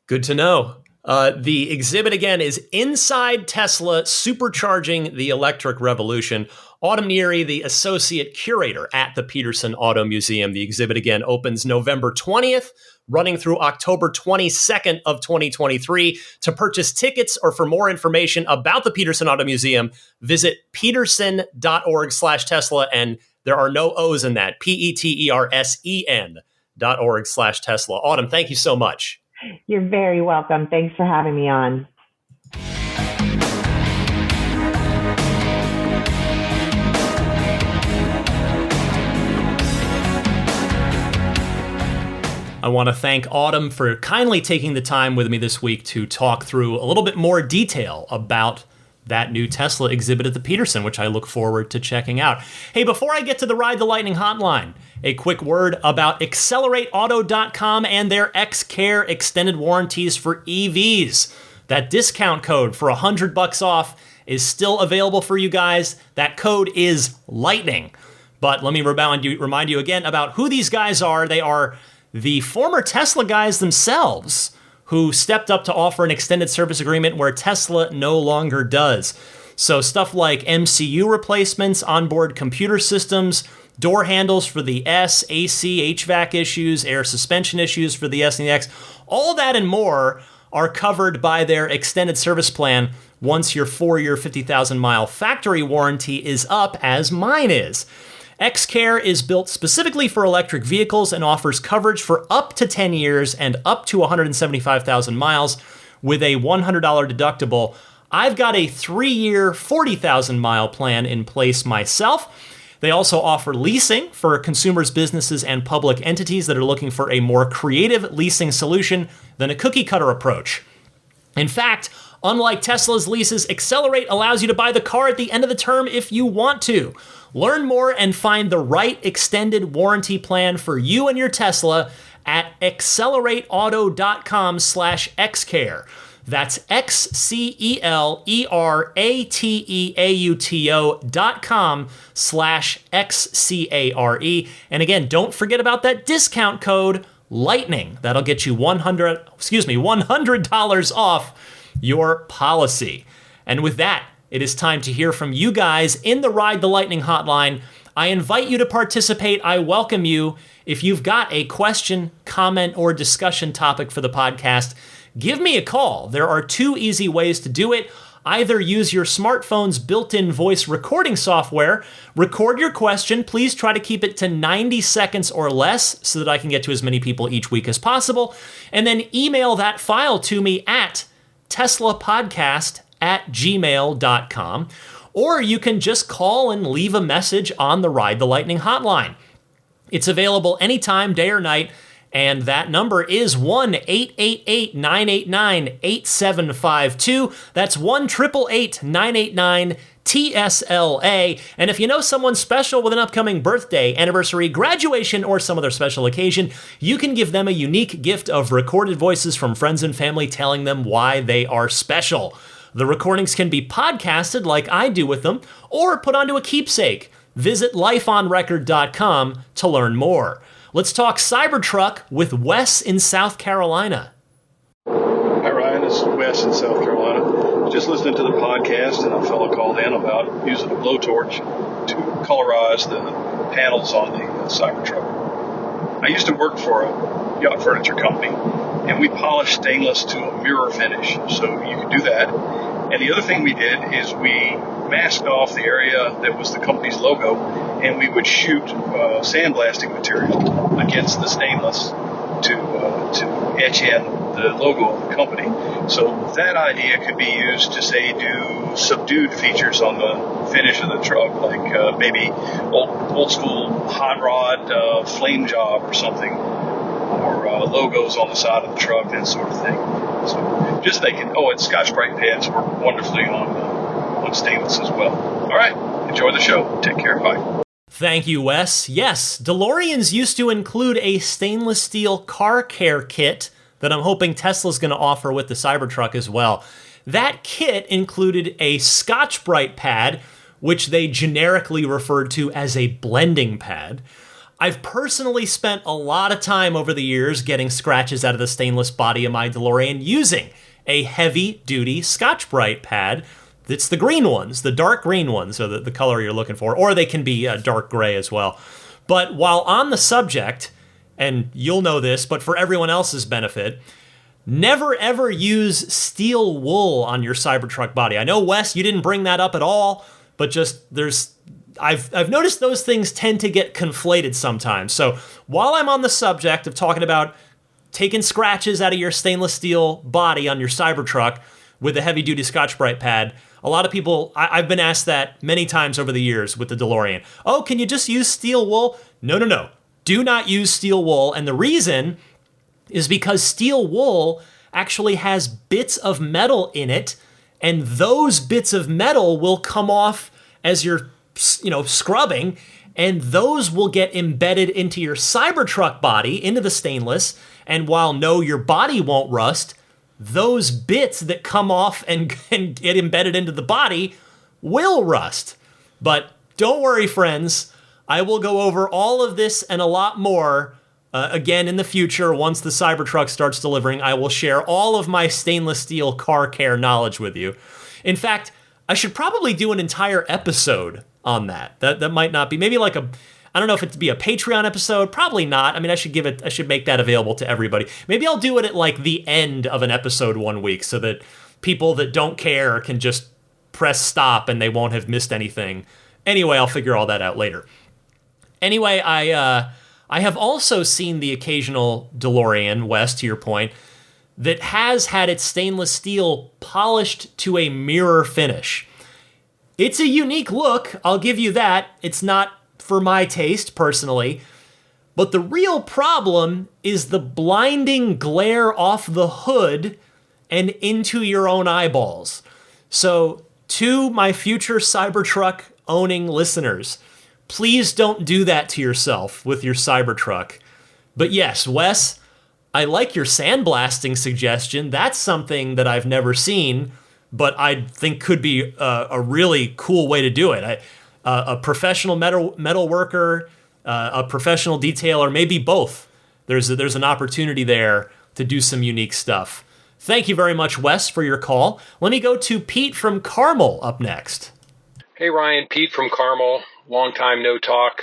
Good to know. The exhibit, again, is Inside Tesla, Supercharging the Electric Revolution. Autumn Neary, the Associate Curator at the Peterson Auto Museum. The exhibit, again, opens November 20th, running through October 22nd of 2023. To purchase tickets or for more information about the Peterson Auto Museum, visit peterson.org/Tesla, and there are no O's in that, petersen.org/Tesla. Autumn, thank you so much. You're very welcome. Thanks for having me on. I want to thank Autumn for kindly taking the time with me this week to talk through a little bit more detail about that new Tesla exhibit at the Peterson, which I look forward to checking out. Hey, before I get to the Ride the Lightning hotline, a quick word about AccelerateAuto.com and their XCare extended warranties for EVs. That discount code for $100 off is still available for you guys. That code is Lightning. But let me remind you again about who these guys are. They are the former Tesla guys themselves who stepped up to offer an extended service agreement where Tesla no longer does. So stuff like MCU replacements, onboard computer systems, door handles for the S, AC, HVAC issues, air suspension issues for the S and the X, all that and more are covered by their extended service plan once your 4-year, 50,000-mile factory warranty is up, as mine is. XCare is built specifically for electric vehicles and offers coverage for up to 10 years and up to 175,000 miles with a $100 deductible. I've got a 3-year, 40,000-mile plan in place myself. They also offer leasing for consumers, businesses, and public entities that are looking for a more creative leasing solution than a cookie-cutter approach. In fact, unlike Tesla's leases, Accelerate allows you to buy the car at the end of the term if you want to. Learn more and find the right extended warranty plan for you and your Tesla at accelerateauto.com/xcare. That's XCLERATEAUTO.com/XCARE. And again, don't forget about that discount code Lightning. That'll get you $100 off your policy. And with that, it is time to hear from you guys in the Ride the Lightning hotline. I invite you to participate. I welcome you. If you've got a question, comment, or discussion topic for the podcast, give me a call. There are 2 easy ways to do it. Either use your smartphone's built-in voice recording software, record your question. Please try to keep it to 90 seconds or less so that I can get to as many people each week as possible. And then email that file to me at teslapodcast@gmail.com. Or you can just call and leave a message on the Ride the Lightning hotline. It's available anytime, day or night, and that number is 1-888-989-8752. That's 1-888-989-TSLA. And if you know someone special with an upcoming birthday, anniversary, graduation, or some other special occasion, you can give them a unique gift of recorded voices from friends and family telling them why they are special. The recordings can be podcasted like I do with them, or put onto a keepsake. Visit lifeonrecord.com to learn more. Let's talk Cybertruck with Wes in South Carolina. Hi, Ryan. This is Wes in South Carolina. Just listening to the podcast, and a fellow called in about using a blowtorch to colorize the panels on the Cybertruck. I used to work for a yacht furniture company, and we polished stainless to a mirror finish, so you could do that. And the other thing we did is we masked off the area that was the company's logo, and we would shoot sandblasting material against the stainless to etch in the logo of the company. So that idea could be used to, say, do subdued features on the finish of the truck, like maybe old school hot rod flame job or something, or logos on the side of the truck, that sort of thing. So just thinking, and Scotch-Brite pads work wonderfully on stainless as well. All right, enjoy the show. Take care. Bye. Thank you, Wes. Yes, DeLoreans used to include a stainless steel car care kit that I'm hoping Tesla's going to offer with the Cybertruck as well. That kit included a Scotch-Brite pad, which they generically referred to as a blending pad. I've personally spent a lot of time over the years getting scratches out of the stainless body of my DeLorean using a heavy-duty Scotch-Brite pad. It's the green ones, the dark green ones, so the color you're looking for, or they can be dark gray as well. But while on the subject, and you'll know this, but for everyone else's benefit, never ever use steel wool on your Cybertruck body. I know, Wes, you didn't bring that up at all, but just I've noticed those things tend to get conflated sometimes. So while I'm on the subject of talking about taking scratches out of your stainless steel body on your Cybertruck with a heavy-duty Scotch-Brite pad, a lot of people, I've been asked that many times over the years with the DeLorean. Oh, can you just use steel wool? No. Do not use steel wool. And the reason is because steel wool actually has bits of metal in it and those bits of metal will come off as you're, scrubbing, and those will get embedded into your Cybertruck body, into the stainless, and while no, your body won't rust, those bits that come off and get embedded into the body will rust. But don't worry, friends. I will go over all of this and a lot more again in the future. Once the Cybertruck starts delivering, I will share all of my stainless steel car care knowledge with you. In fact, I should probably do an entire episode on that. That might not be, maybe like I don't know if it'd be a Patreon episode. Probably not. I mean, I should make that available to everybody. Maybe I'll do it at like the end of an episode one week so that people that don't care can just press stop and they won't have missed anything. Anyway, I'll figure all that out later. Anyway, I have also seen the occasional DeLorean, Wes, to your point, that has had its stainless steel polished to a mirror finish. It's a unique look, I'll give you that. It's not for my taste, personally. But the real problem is the blinding glare off the hood and into your own eyeballs. So, to my future Cybertruck owning listeners, please don't do that to yourself with your Cybertruck. But yes, Wes, I like your sandblasting suggestion. That's something that I've never seen, but I think could be a really cool way to do it. A professional metal worker, a professional detailer, maybe both. There's an opportunity there to do some unique stuff. Thank you very much, Wes, for your call. Let me go to Pete from Carmel up next. Hey, Ryan, Pete from Carmel. Long time no talk.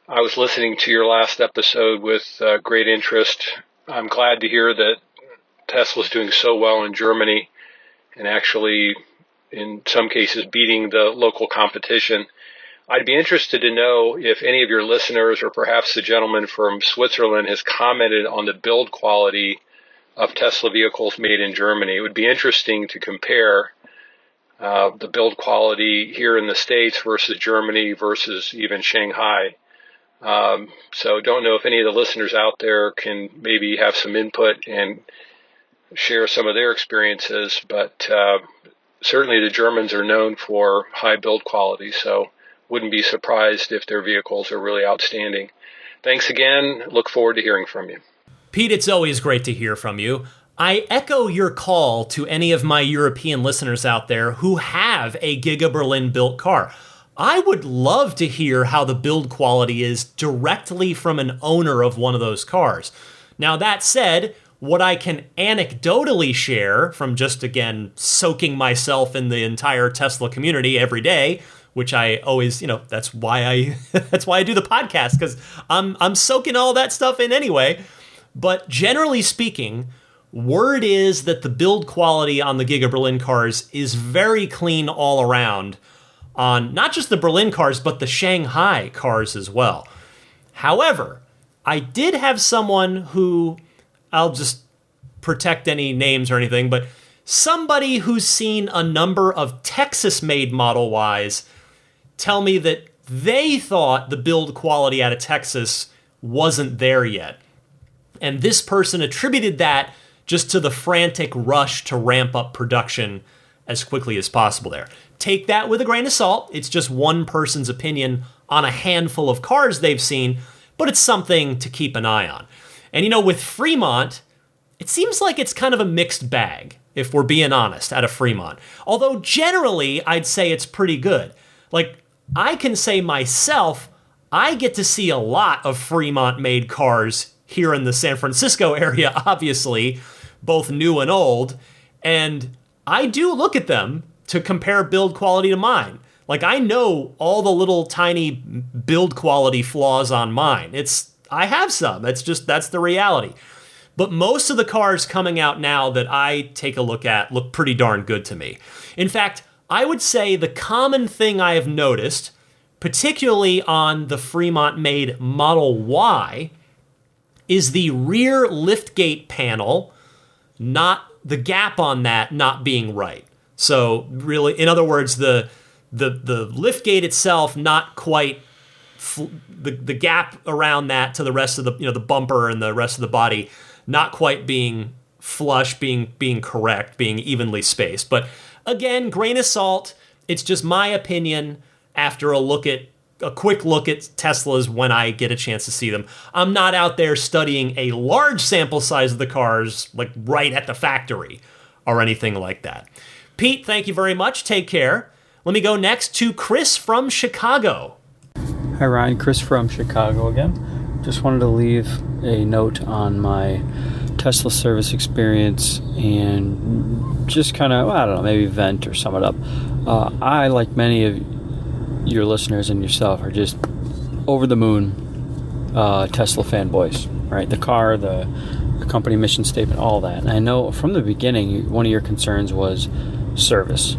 I was listening to your last episode with great interest. I'm glad to hear that Tesla's doing so well in Germany and actually, in some cases, beating the local competition. I'd be interested to know if any of your listeners or perhaps the gentleman from Switzerland has commented on the build quality of Tesla vehicles made in Germany. It would be interesting to compare the build quality here in the States versus Germany versus even Shanghai. So don't know if any of the listeners out there can maybe have some input and share some of their experiences, but certainly the Germans are known for high build quality, so wouldn't be surprised if their vehicles are really outstanding. Thanks again. Look forward to hearing from you. Pete, it's always great to hear from you. I echo your call to any of my European listeners out there who have a Giga Berlin built car. I would love to hear how the build quality is directly from an owner of one of those cars. Now, that said, what I can anecdotally share from just, again, soaking myself in the entire Tesla community every day, which I always, that's why I do the podcast, because I'm soaking all that stuff in anyway. But generally speaking, word is that the build quality on the Giga Berlin cars is very clean all around on not just the Berlin cars, but the Shanghai cars as well. However, I did have someone who, I'll just protect any names or anything, but somebody who's seen a number of Texas-made Model Ys tell me that they thought the build quality out of Texas wasn't there yet. And this person attributed that just to the frantic rush to ramp up production as quickly as possible there. Take that with a grain of salt. It's just one person's opinion on a handful of cars they've seen, but it's something to keep an eye on. And with Fremont, it seems like it's kind of a mixed bag, if we're being honest, out of Fremont. Although generally, I'd say it's pretty good. Like, I can say myself, I get to see a lot of Fremont-made cars here in the San Francisco area, obviously, both new and old, and I do look at them to compare build quality to mine. Like, I know all the little tiny build quality flaws on mine. I have some. That's the reality. But most of the cars coming out now that I take a look at look pretty darn good to me. In fact, I would say the common thing I have noticed, particularly on the Fremont-made Model Y, is the rear liftgate panel, not the gap on that not being right. So really, in other words, the liftgate itself not quite the gap around that to the rest of the bumper and the rest of the body not quite being flush, being correct, being evenly spaced. But Again, grain of salt. It's just my opinion after a quick look at Teslas when I get a chance to see them. I'm not out there studying a large sample size of the cars, like right at the factory or anything like that. Pete, thank you very much. Take care. Let me go next to Chris from Chicago. Hi, Ryan. Chris from Chicago again. Just wanted to leave a note on my Tesla service experience and just kind of, I don't know, maybe vent or sum it up. I, like many of your listeners and yourself, are just over the moon Tesla fanboys, right? The car, the company mission statement, all that. And I know from the beginning, one of your concerns was service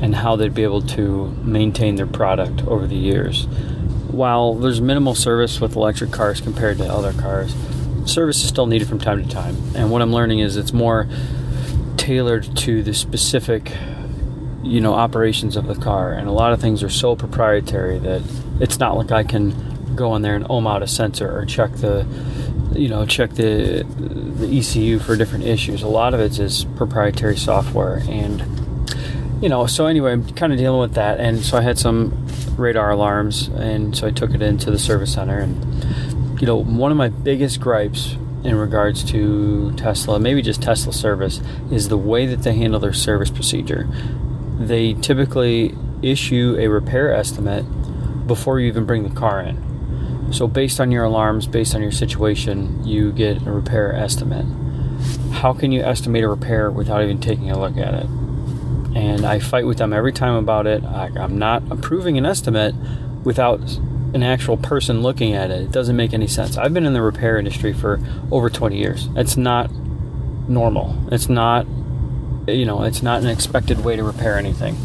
and how they'd be able to maintain their product over the years. While there's minimal service with electric cars compared to other cars, service is still needed from time to time. And what I'm learning is it's more tailored to the specific, operations of the car. And a lot of things are so proprietary that it's not like I can go on there and ohm out a sensor or check the ECU for different issues. A lot of it is proprietary software. And so anyway, I'm kind of dealing with that. And so I had some radar alarms, and so I took it into the service center. And, one of my biggest gripes in regards to Tesla, maybe just Tesla service, is the way that they handle their service procedure. They typically issue a repair estimate before you even bring the car in. So based on your alarms, based on your situation, you get a repair estimate. How can you estimate a repair without even taking a look at it? And I fight with them every time about it. I'm not approving an estimate without an actual person looking at it. It doesn't make any sense. I've been in the repair industry for over 20 years. It's not normal. It's not, it's not an expected way to repair anything.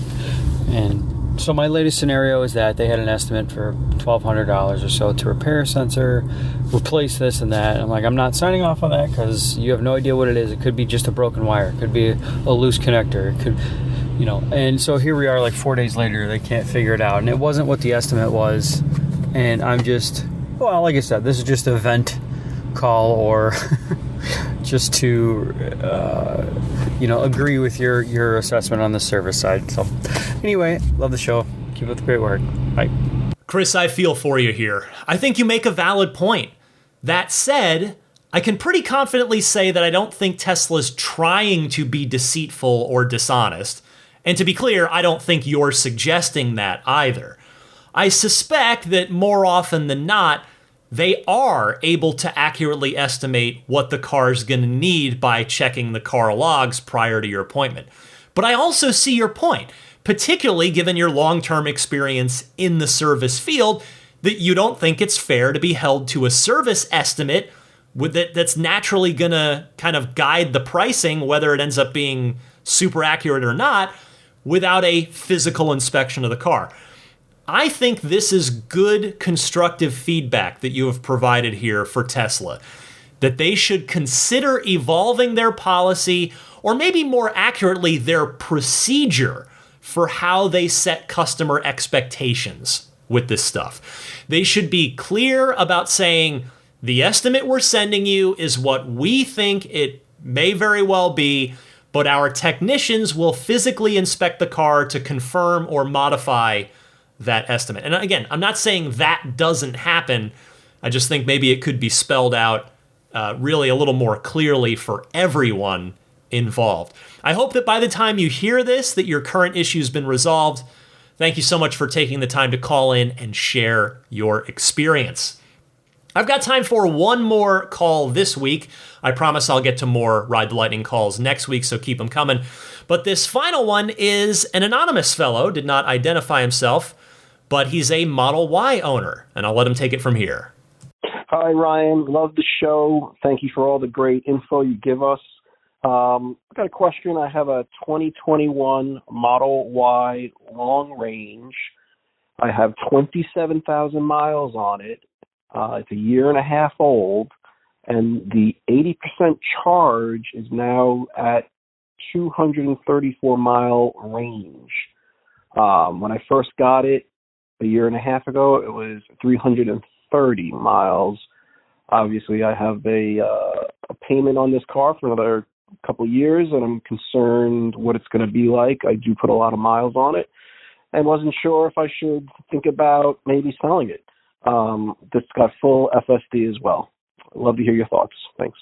And so my latest scenario is that they had an estimate for $1,200 or so to repair a sensor, replace this and that. I'm like, I'm not signing off on that because you have no idea what it is. It could be just a broken wire. It could be a loose connector. It could, and so here we are like 4 days later, they can't figure it out. And it wasn't what the estimate was. And I'm just, like I said, this is just a vent call or just to, agree with your assessment on the service side. So anyway, love the show. Keep up the great work. Bye. Chris, I feel for you here. I think you make a valid point. That said, I can pretty confidently say that I don't think Tesla's trying to be deceitful or dishonest. And to be clear, I don't think you're suggesting that either. I suspect that more often than not, they are able to accurately estimate what the car's going to need by checking the car logs prior to your appointment. But I also see your point, particularly given your long-term experience in the service field, that you don't think it's fair to be held to a service estimate that's naturally going to kind of guide the pricing, whether it ends up being super accurate or not, without a physical inspection of the car. I think this is good constructive feedback that you have provided here for Tesla, that they should consider evolving their policy, or maybe more accurately, their procedure for how they set customer expectations with this stuff. They should be clear about saying, the estimate we're sending you is what we think it may very well be, but our technicians will physically inspect the car to confirm or modify that estimate. And again, I'm not saying that doesn't happen. I just think maybe it could be spelled out really a little more clearly for everyone involved. I hope that by the time you hear this, that your current issue's been resolved. Thank you so much for taking the time to call in and share your experience. I've got time for one more call this week. I promise I'll get to more Ride the Lightning calls next week, so keep them coming. But this final one is an anonymous fellow, did not identify himself, but he's a Model Y owner, and I'll let him take it from here. Hi, Ryan. Love the show. Thank you for all the great info you give us. I've got a question. I have a 2021 Model Y long range. I have 27,000 miles on it. It's a year and a half old, and the 80% charge is now at 234 mile range. When I first got it a year and a half ago, it was 330 miles. Obviously, I have a payment on this car for another a couple years, and I'm concerned what it's going to be like. I do put a lot of miles on it, and wasn't sure if I should think about maybe selling it. This got full FSD as well. I'd love to hear your thoughts. Thanks.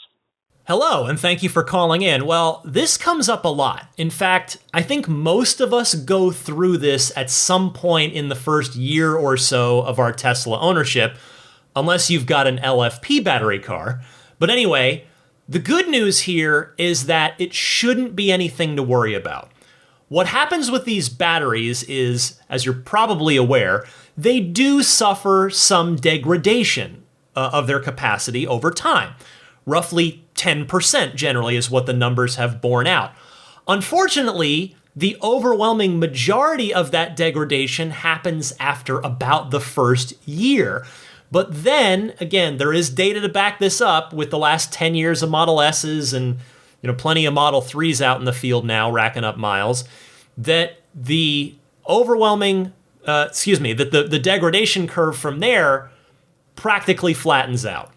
Hello, and thank you for calling in. Well, this comes up a lot. In fact, I think most of us go through this at some point in the first year or so of our Tesla ownership, unless you've got an LFP battery car. But anyway, the good news here is that it shouldn't be anything to worry about. What happens with these batteries is, as you're probably aware, they do suffer some degradation of their capacity over time. Roughly 10% generally is what the numbers have borne out. Unfortunately, the overwhelming majority of that degradation happens after about the first year. But then, again, there is data to back this up with the last 10 years of Model S's and plenty of Model 3s out in the field now racking up miles, that the overwhelming, that the degradation curve from there practically flattens out.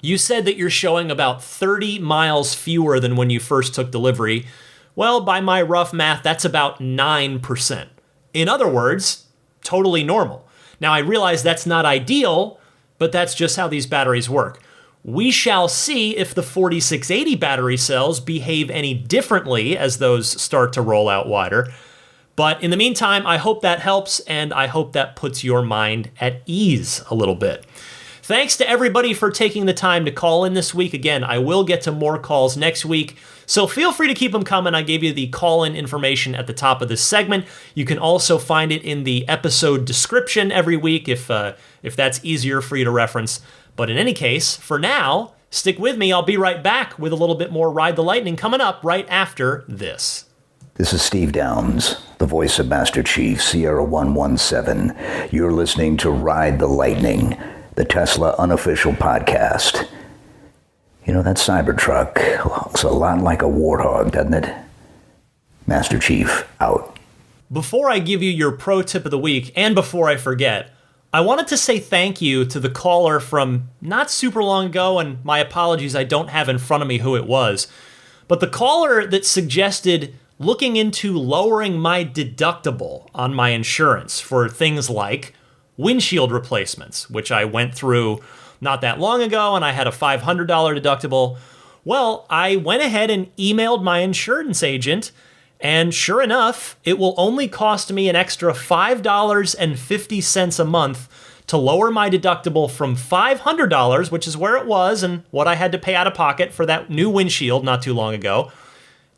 You said that you're showing about 30 miles fewer than when you first took delivery. Well, by my rough math, that's about 9%. In other words, totally normal. Now, I realize that's not ideal, but that's just how these batteries work. We shall see if the 4680 battery cells behave any differently as those start to roll out wider. But in the meantime, I hope that helps, and I hope that puts your mind at ease a little bit. Thanks to everybody for taking the time to call in this week. Again, I will get to more calls next week, so feel free to keep them coming. I gave you the call-in information at the top of this segment. You can also find it in the episode description every week if that's easier for you to reference. But in any case, for now, stick with me. I'll be right back with a little bit more Ride the Lightning coming up right after this. This is Steve Downs, the voice of Master Chief, Sierra 117. You're listening to Ride the Lightning, the Tesla unofficial podcast. That Cybertruck looks a lot like a warthog, doesn't it? Master Chief, out. Before I give you your pro tip of the week, and before I forget, I wanted to say thank you to the caller from not super long ago, and my apologies, I don't have in front of me who it was, but the caller that suggested looking into lowering my deductible on my insurance for things like windshield replacements, which I went through not that long ago, and I had a $500 deductible. Well, I went ahead and emailed my insurance agent, and sure enough, it will only cost me an extra $5.50 a month to lower my deductible from $500, which is where it was and what I had to pay out of pocket for that new windshield not too long ago,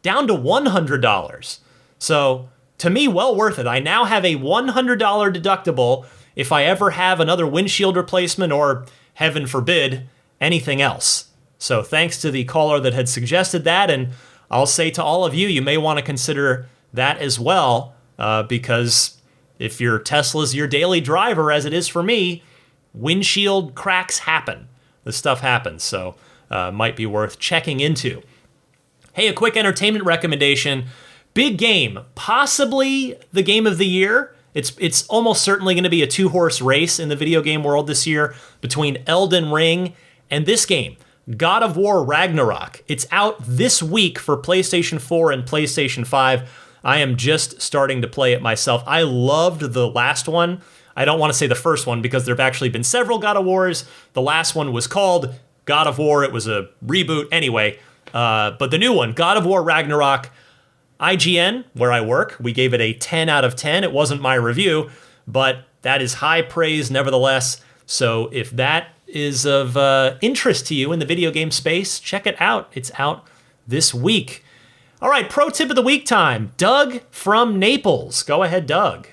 down to $100. So, to me, well worth it. I now have a $100 deductible if I ever have another windshield replacement or, heaven forbid, anything else. So thanks to the caller that had suggested that, and I'll say to all of you, you may want to consider that as well, because if your Tesla's your daily driver, as it is for me, windshield cracks happen. This stuff happens, so might be worth checking into. Hey, a quick entertainment recommendation. Big game, possibly the game of the year. It's almost certainly going to be a two-horse race in the video game world this year between Elden Ring and this game, God of War Ragnarok. It's out this week for PlayStation 4 and PlayStation 5. I am just starting to play it myself. I loved the last one. I don't want to say the first one because there have actually been several God of Wars. The last one was called God of War. It was a reboot anyway. But the new one, God of War Ragnarok, IGN, where I work, we gave it a 10 out of 10. It wasn't my review, but that is high praise nevertheless. So if that is of interest to you in the video game space, check it out. It's out this week. All right, pro tip of the week time. Doug from Naples. Go ahead, Doug.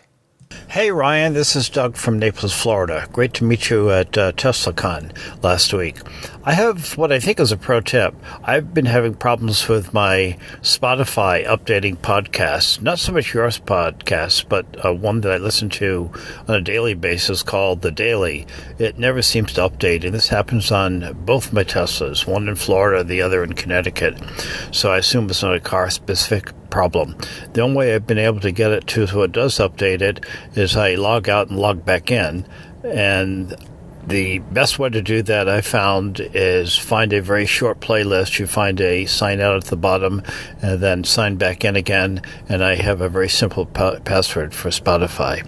Hey Ryan, this is Doug from Naples, Florida. Great to meet you at TeslaCon last week. I have what I think is a pro tip. I've been having problems with my Spotify updating podcasts. Not so much yours podcast, but one that I listen to on a daily basis called The Daily. It never seems to update, and this happens on both my Teslas, one in Florida, the other in Connecticut. So I assume it's not a car-specific problem. The only way I've been able to get it to so it does update it is I log out and log back in, and The best way to do that, I found, is find a very short playlist. You find a sign out at the bottom and then sign back in again. And I have a very simple password for Spotify.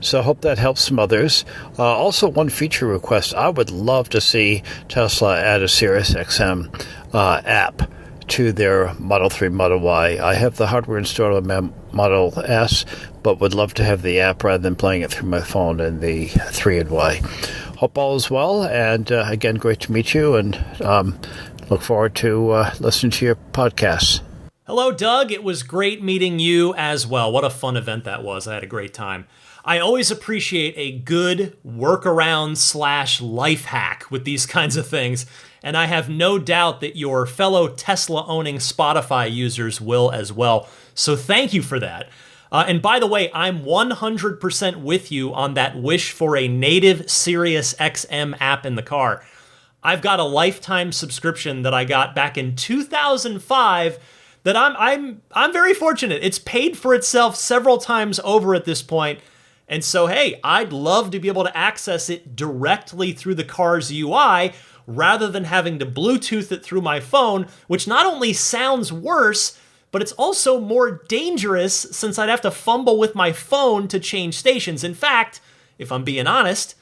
So I hope that helps some others. Also, one feature request. I would love to see Tesla add a Sirius XM app to their Model 3, Model Y. I have the hardware installed on my Model S, but would love to have the app rather than playing it through my phone in the 3 and Y. Hope all is well, and again, great to meet you, and look forward to listening to your podcasts. Hello, Doug. It was great meeting you as well. What a fun event that was. I had a great time. I always appreciate a good workaround / life hack with these kinds of things, and I have no doubt that your fellow Tesla-owning Spotify users will as well. So thank you for that. And by the way, I'm 100% with you on that wish for a native Sirius XM app in the car. I've got a lifetime subscription that I got back in 2005 that I'm very fortunate. It's paid for itself several times over at this point. And so, hey, I'd love to be able to access it directly through the car's UI rather than having to Bluetooth it through my phone, which not only sounds worse, but it's also more dangerous since I'd have to fumble with my phone to change stations. In fact, if I'm being honest,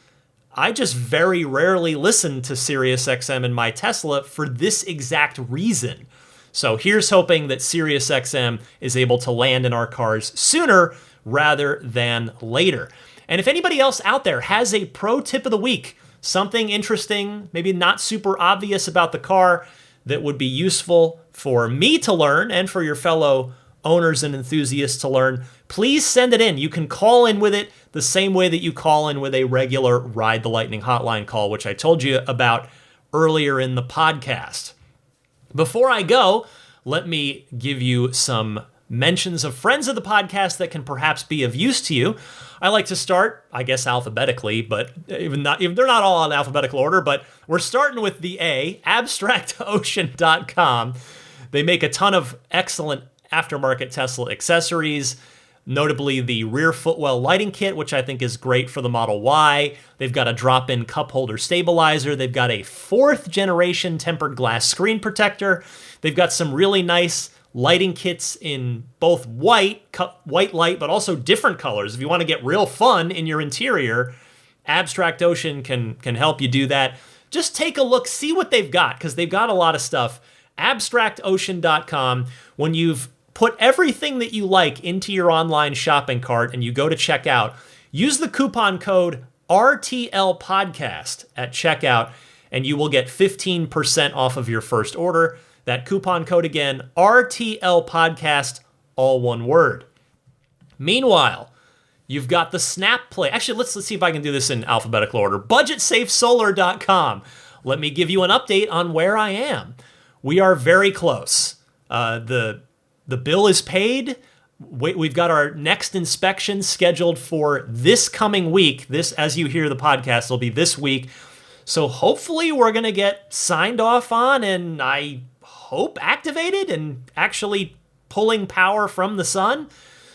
I just very rarely listen to SiriusXM in my Tesla for this exact reason. So here's hoping that SiriusXM is able to land in our cars sooner rather than later. And if anybody else out there has a pro tip of the week, something interesting, maybe not super obvious about the car that would be useful for me to learn and for your fellow owners and enthusiasts to learn, please send it in. You can call in with it the same way that you call in with a regular Ride the Lightning hotline call, which I told you about earlier in the podcast. Before I go, let me give you some mentions of friends of the podcast that can perhaps be of use to you. I like to start, I guess, alphabetically, but even they're not all in alphabetical order, but we're starting with the A, abstractocean.com. They make a ton of excellent aftermarket Tesla accessories, notably the rear footwell lighting kit, which I think is great for the Model Y. They've got a drop-in cup holder stabilizer. They've got a 4th generation tempered glass screen protector. They've got some really nice lighting kits in both white light, but also different colors. If you want to get real fun in your interior, Abstract Ocean can help you do that. Just take a look, see what they've got, because they've got a lot of stuff. abstractocean.com. When you've put everything that you like into your online shopping cart and you go to checkout, use the coupon code RTL Podcast at checkout, and you will get 15% off of your first order. That coupon code again, RTL Podcast, all one word. Meanwhile, you've got the Snap Play. Actually, let's see if I can do this in alphabetical order. BudgetSafeSolar.com. Let me give you an update on where I am. We are very close. The bill is paid. We've got our next inspection scheduled for this coming week. This, as you hear the podcast, will be this week. So hopefully we're going to get signed off on, and I hope activated and actually pulling power from the sun.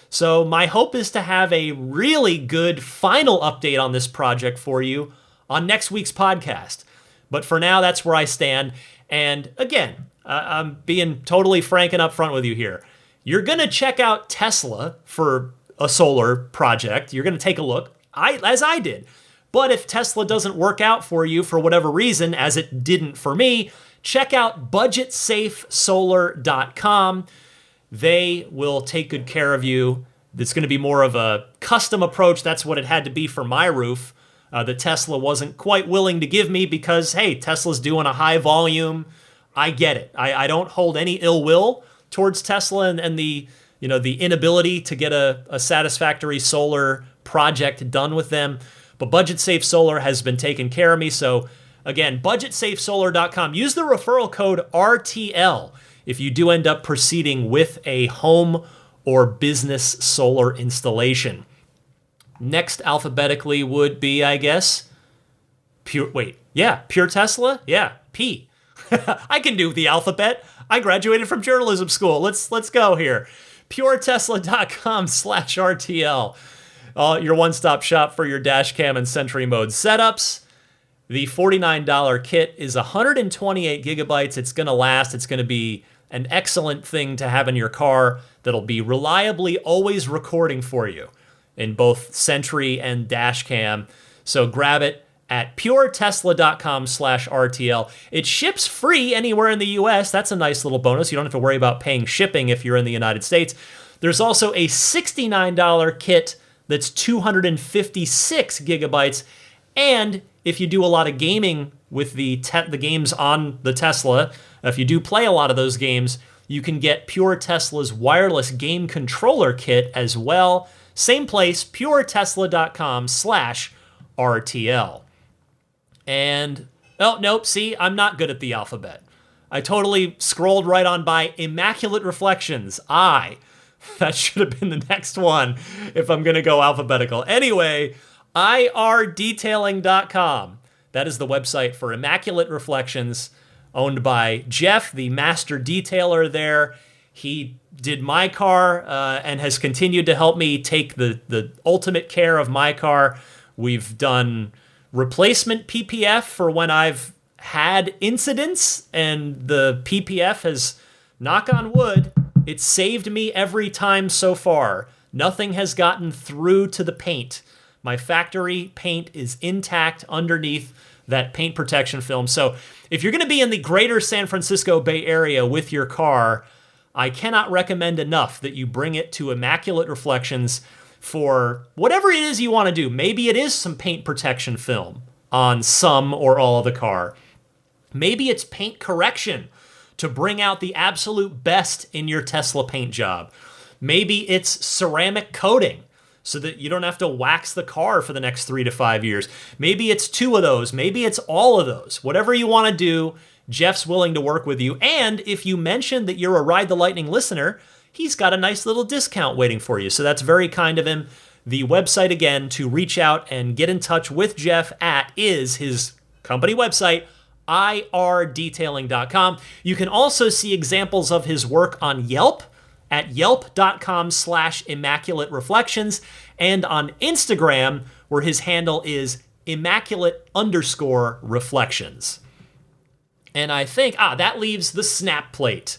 So my hope is to have a really good final update on this project for you on next week's podcast. But for now, that's where I stand. And again, I'm being totally frank and upfront with you here. You're going to check out Tesla for a solar project. You're going to take a look, as I did. But if Tesla doesn't work out for you for whatever reason, as it didn't for me, check out BudgetSafeSolar.com. They will take good care of you. It's going to be more of a custom approach. That's what it had to be for my roof that Tesla wasn't quite willing to give me because, hey, Tesla's doing a high volume. I get it. I don't hold any ill will towards Tesla and the inability to get a satisfactory solar project done with them. But Budget Safe Solar has been taking care of me. So again, BudgetSafeSolar.com. Use the referral code RTL if you do end up proceeding with a home or business solar installation. Next alphabetically would be, I guess, Pure Tesla? Yeah, P. I can do the alphabet. I graduated from journalism school. Let's go here. PureTesla.com/RTL. Your one-stop shop for your dash cam and Sentry mode setups. The $49 kit is 128 gigabytes. It's going to last. It's going to be an excellent thing to have in your car that'll be reliably always recording for you in both Sentry and dash cam. So grab it at puretesla.com/RTL. It ships free anywhere in the US. That's a nice little bonus. You don't have to worry about paying shipping if you're in the United States. There's also a $69 kit that's 256 gigabytes. And if you do a lot of gaming with the games on the Tesla, if you do play a lot of those games, you can get Pure Tesla's wireless game controller kit as well. Same place, puretesla.com/RTL. And, oh, nope, see, I'm not good at the alphabet. I totally scrolled right on by Immaculate Reflections. That should have been the next one if I'm going to go alphabetical. Anyway, irdetailing.com. That is the website for Immaculate Reflections, owned by Jeff, the master detailer there. He did my car and has continued to help me take the ultimate care of my car. We've done replacement PPF for when I've had incidents, and the PPF has, knock on wood, it's saved me every time so far. Nothing has gotten through to the paint. My factory paint is intact underneath that paint protection film. So if you're going to be in the greater San Francisco Bay Area with your car, I cannot recommend enough that you bring it to Immaculate Reflections for whatever it is you want to do. Maybe it is some paint protection film on some or all of the car. Maybe it's paint correction to bring out the absolute best in your Tesla paint job. Maybe it's ceramic coating so that you don't have to wax the car for the next 3 to 5 years. Maybe it's 2 of those. Maybe it's all of those. Whatever you want to do, Jeff's willing to work with you. And if you mention that you're a Ride the Lightning listener, he's got a nice little discount waiting for you. So that's very kind of him. The website, again, to reach out and get in touch with Jeff at is his company website, irdetailing.com. You can also see examples of his work on Yelp at yelp.com/Immaculate Reflections, and on Instagram, where his handle is Immaculate_Reflections. And I think, that leaves the snap plate.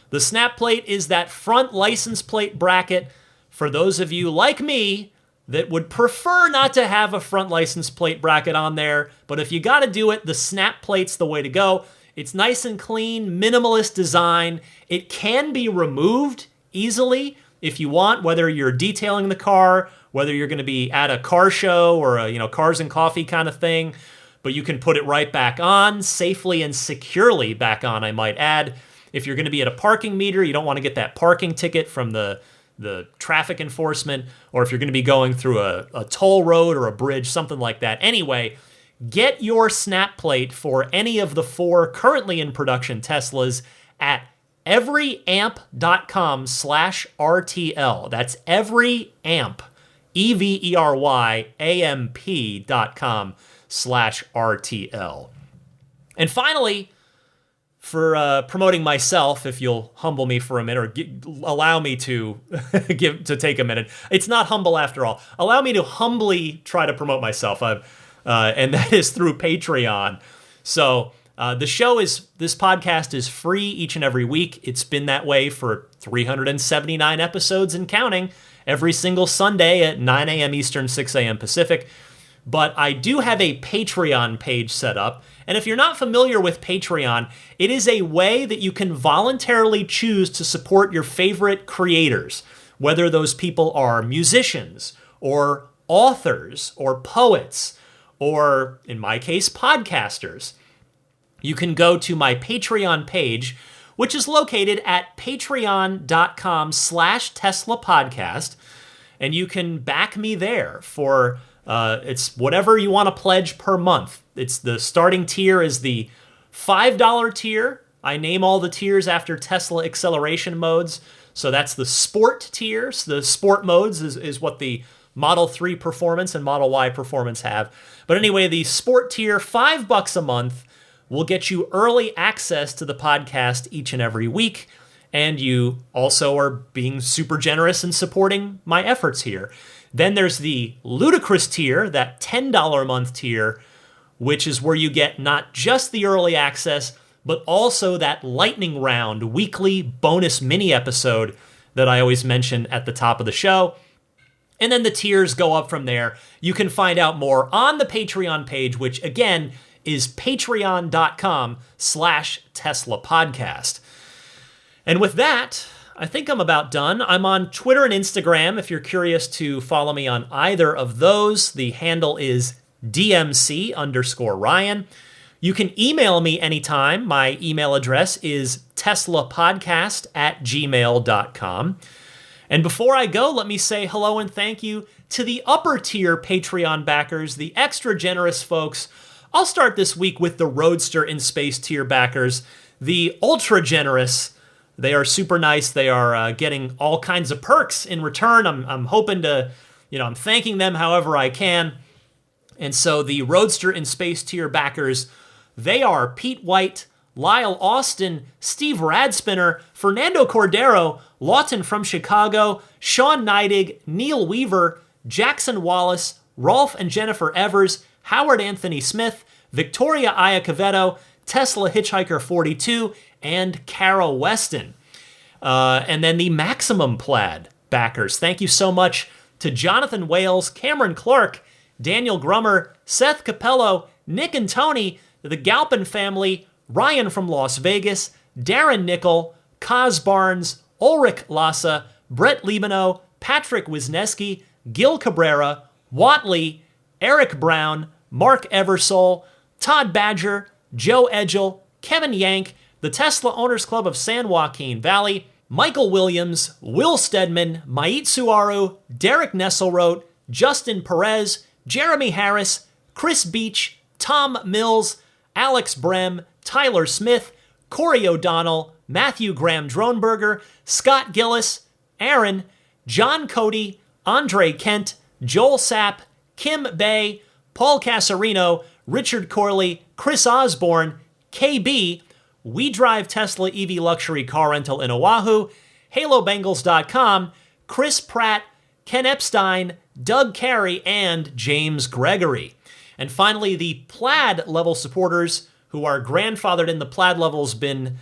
The snap plate is that front license plate bracket for those of you like me that would prefer not to have a front license plate bracket on there. But if you got to do it, the snap plate's the way to go. It's nice and clean, minimalist design. It can be removed easily if you want, whether you're detailing the car, whether you're going to be at a car show or a cars and coffee kind of thing. But you can put it right back on, safely and securely back on, I might add. If you're going to be at a parking meter, you don't want to get that parking ticket from the traffic enforcement, or if you're going to be going through a toll road or a bridge, something like that. Anyway, get your snap plate for any of the 4 currently in production Teslas at everyamp.com/RTL. That's everyamp, EveryAMP.com/RTL. And finally, for promoting myself, if you'll humble me for a minute, or allow me to take a minute. It's not humble after all. Allow me to humbly try to promote myself, and that is through Patreon. So this podcast is free each and every week. It's been that way for 379 episodes and counting, every single Sunday at 9 a.m. Eastern, 6 a.m. Pacific. But I do have a Patreon page set up. And if you're not familiar with Patreon, it is a way that you can voluntarily choose to support your favorite creators, whether those people are musicians or authors or poets or, in my case, podcasters. You can go to my Patreon page, which is located at patreon.com/Tesla Podcast, and you can back me there for it's whatever you want to pledge per month. It's the starting tier is the $5 tier. I name all the tiers after Tesla acceleration modes. So that's the sport tier. So the sport modes is what the Model 3 Performance and Model Y Performance have. But anyway, the sport tier, $5 a month, will get you early access to the podcast each and every week. And you also are being super generous in supporting my efforts here. Then there's the ludicrous tier, that $10 a month tier, which is where you get not just the early access, but also that lightning round weekly bonus mini episode that I always mention at the top of the show. And then the tiers go up from there. You can find out more on the Patreon page, which again is patreon.com/Tesla podcast. And with that, I think I'm about done. I'm on Twitter and Instagram if you're curious to follow me on either of those. The handle is DMC_Ryan. You can email me anytime. My email address is teslapodcast@gmail.com. And before I go, let me say hello and thank you to the upper tier Patreon backers, the extra generous folks. I'll start this week with the Roadster in Space tier backers, the ultra generous. They are super nice. They are getting all kinds of perks in return. I'm hoping to, I'm thanking them however I can. And so the Roadster in Space tier backers, they are Pete White, Lyle Austin, Steve Radspinner, Fernando Cordero, Lawton from Chicago, Sean Neidig, Neil Weaver, Jackson Wallace, Rolf and Jennifer Evers, Howard Anthony Smith, Victoria Iacovetto, Tesla Hitchhiker 42, and Carol Weston. And then the Maximum Plaid backers. Thank you so much to Jonathan Wales, Cameron Clark, Daniel Grummer, Seth Capello, Nick and Tony, the Galpin family, Ryan from Las Vegas, Darren Nickel, Kaz Barnes, Ulrich Lassa, Brett Libano, Patrick Wisniewski, Gil Cabrera, Watley, Eric Brown, Mark Eversole, Todd Badger, Joe Edgel, Kevin Yank, the Tesla Owners Club of San Joaquin Valley, Michael Williams, Will Stedman, Mait Suaru, Derek Nesselrote, Justin Perez, Jeremy Harris, Chris Beach, Tom Mills, Alex Brem, Tyler Smith, Corey O'Donnell, Matthew Graham Dronberger, Scott Gillis, Aaron, John Cody, Andre Kent, Joel Sapp, Kim Bay, Paul Casarino, Richard Corley, Chris Osborne, KB, We Drive Tesla EV Luxury Car Rental in Oahu, HaloBengals.com, Chris Pratt, Ken Epstein, Doug Carey, and James Gregory. And finally, the Plaid level supporters who are grandfathered in. The Plaid level's been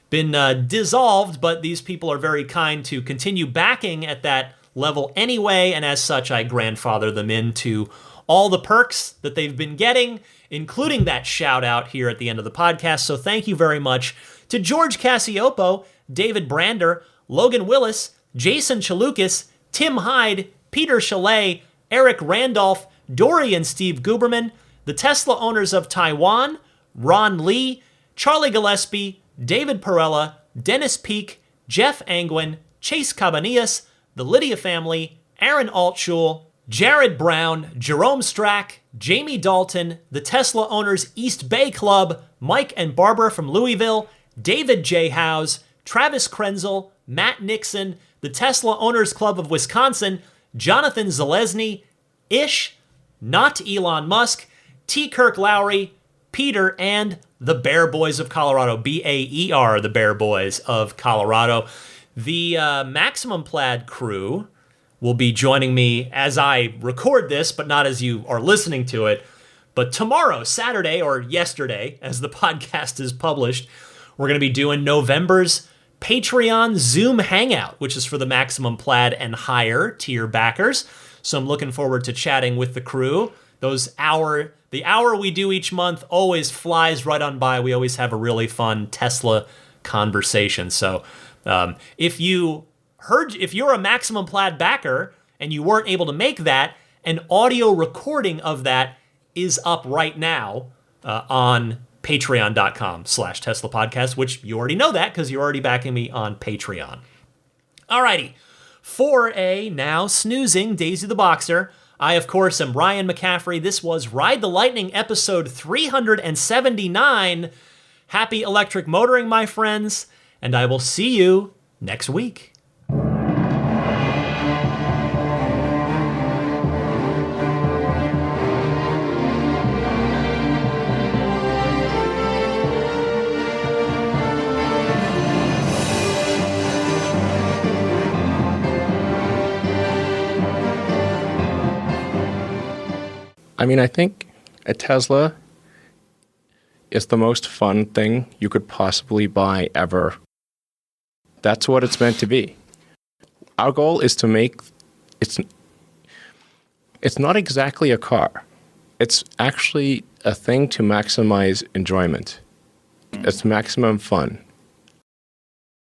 dissolved, but these people are very kind to continue backing at that level anyway, and as such, I grandfather them into all the perks that they've been getting, including that shout out here at the end of the podcast. So thank you very much to George Cassiopo, David Brander, Logan Willis, Jason Chalukas, Tim Hyde, Peter Chalet, Eric Randolph, Dory and Steve Guberman, the Tesla Owners of Taiwan, Ron Lee, Charlie Gillespie, David Perella, Dennis Peak, Jeff Angwin, Chase Cabanillas, the Lydia family, Aaron Altschul, Jared Brown, Jerome Strack, Jamie Dalton, the Tesla Owners East Bay Club, Mike and Barbara from Louisville, David J. Howes, Travis Krenzel, Matt Nixon, the Tesla Owners Club of Wisconsin, Jonathan Zalesny, Ish, Not Elon Musk, T. Kirk Lowry, Peter, and the Bear Boys of Colorado, BAER, the Bear Boys of Colorado. The Maximum Plaid crew will be joining me as I record this, but not as you are listening to it. But tomorrow, Saturday, or yesterday, as the podcast is published, we're going to be doing November's Patreon Zoom Hangout, which is for the Maximum Plaid and higher tier backers. So I'm looking forward to chatting with the crew. The hour we do each month always flies right on by. We always have a really fun Tesla conversation. So if you're a Maximum Plaid backer and you weren't able to make that, an audio recording of that is up right now on patreon.com/Tesla podcast, which you already know that because you're already backing me on Patreon. Alrighty. For a now snoozing Daisy the Boxer, I, of course, am Ryan McCaffrey. This was Ride the Lightning episode 379. Happy electric motoring, my friends, and I will see you next week. I mean, I think at Tesla, is the most fun thing you could possibly buy ever. That's what it's meant to be. Our goal is to make it's not exactly a car. It's actually a thing to maximize enjoyment. It's maximum fun.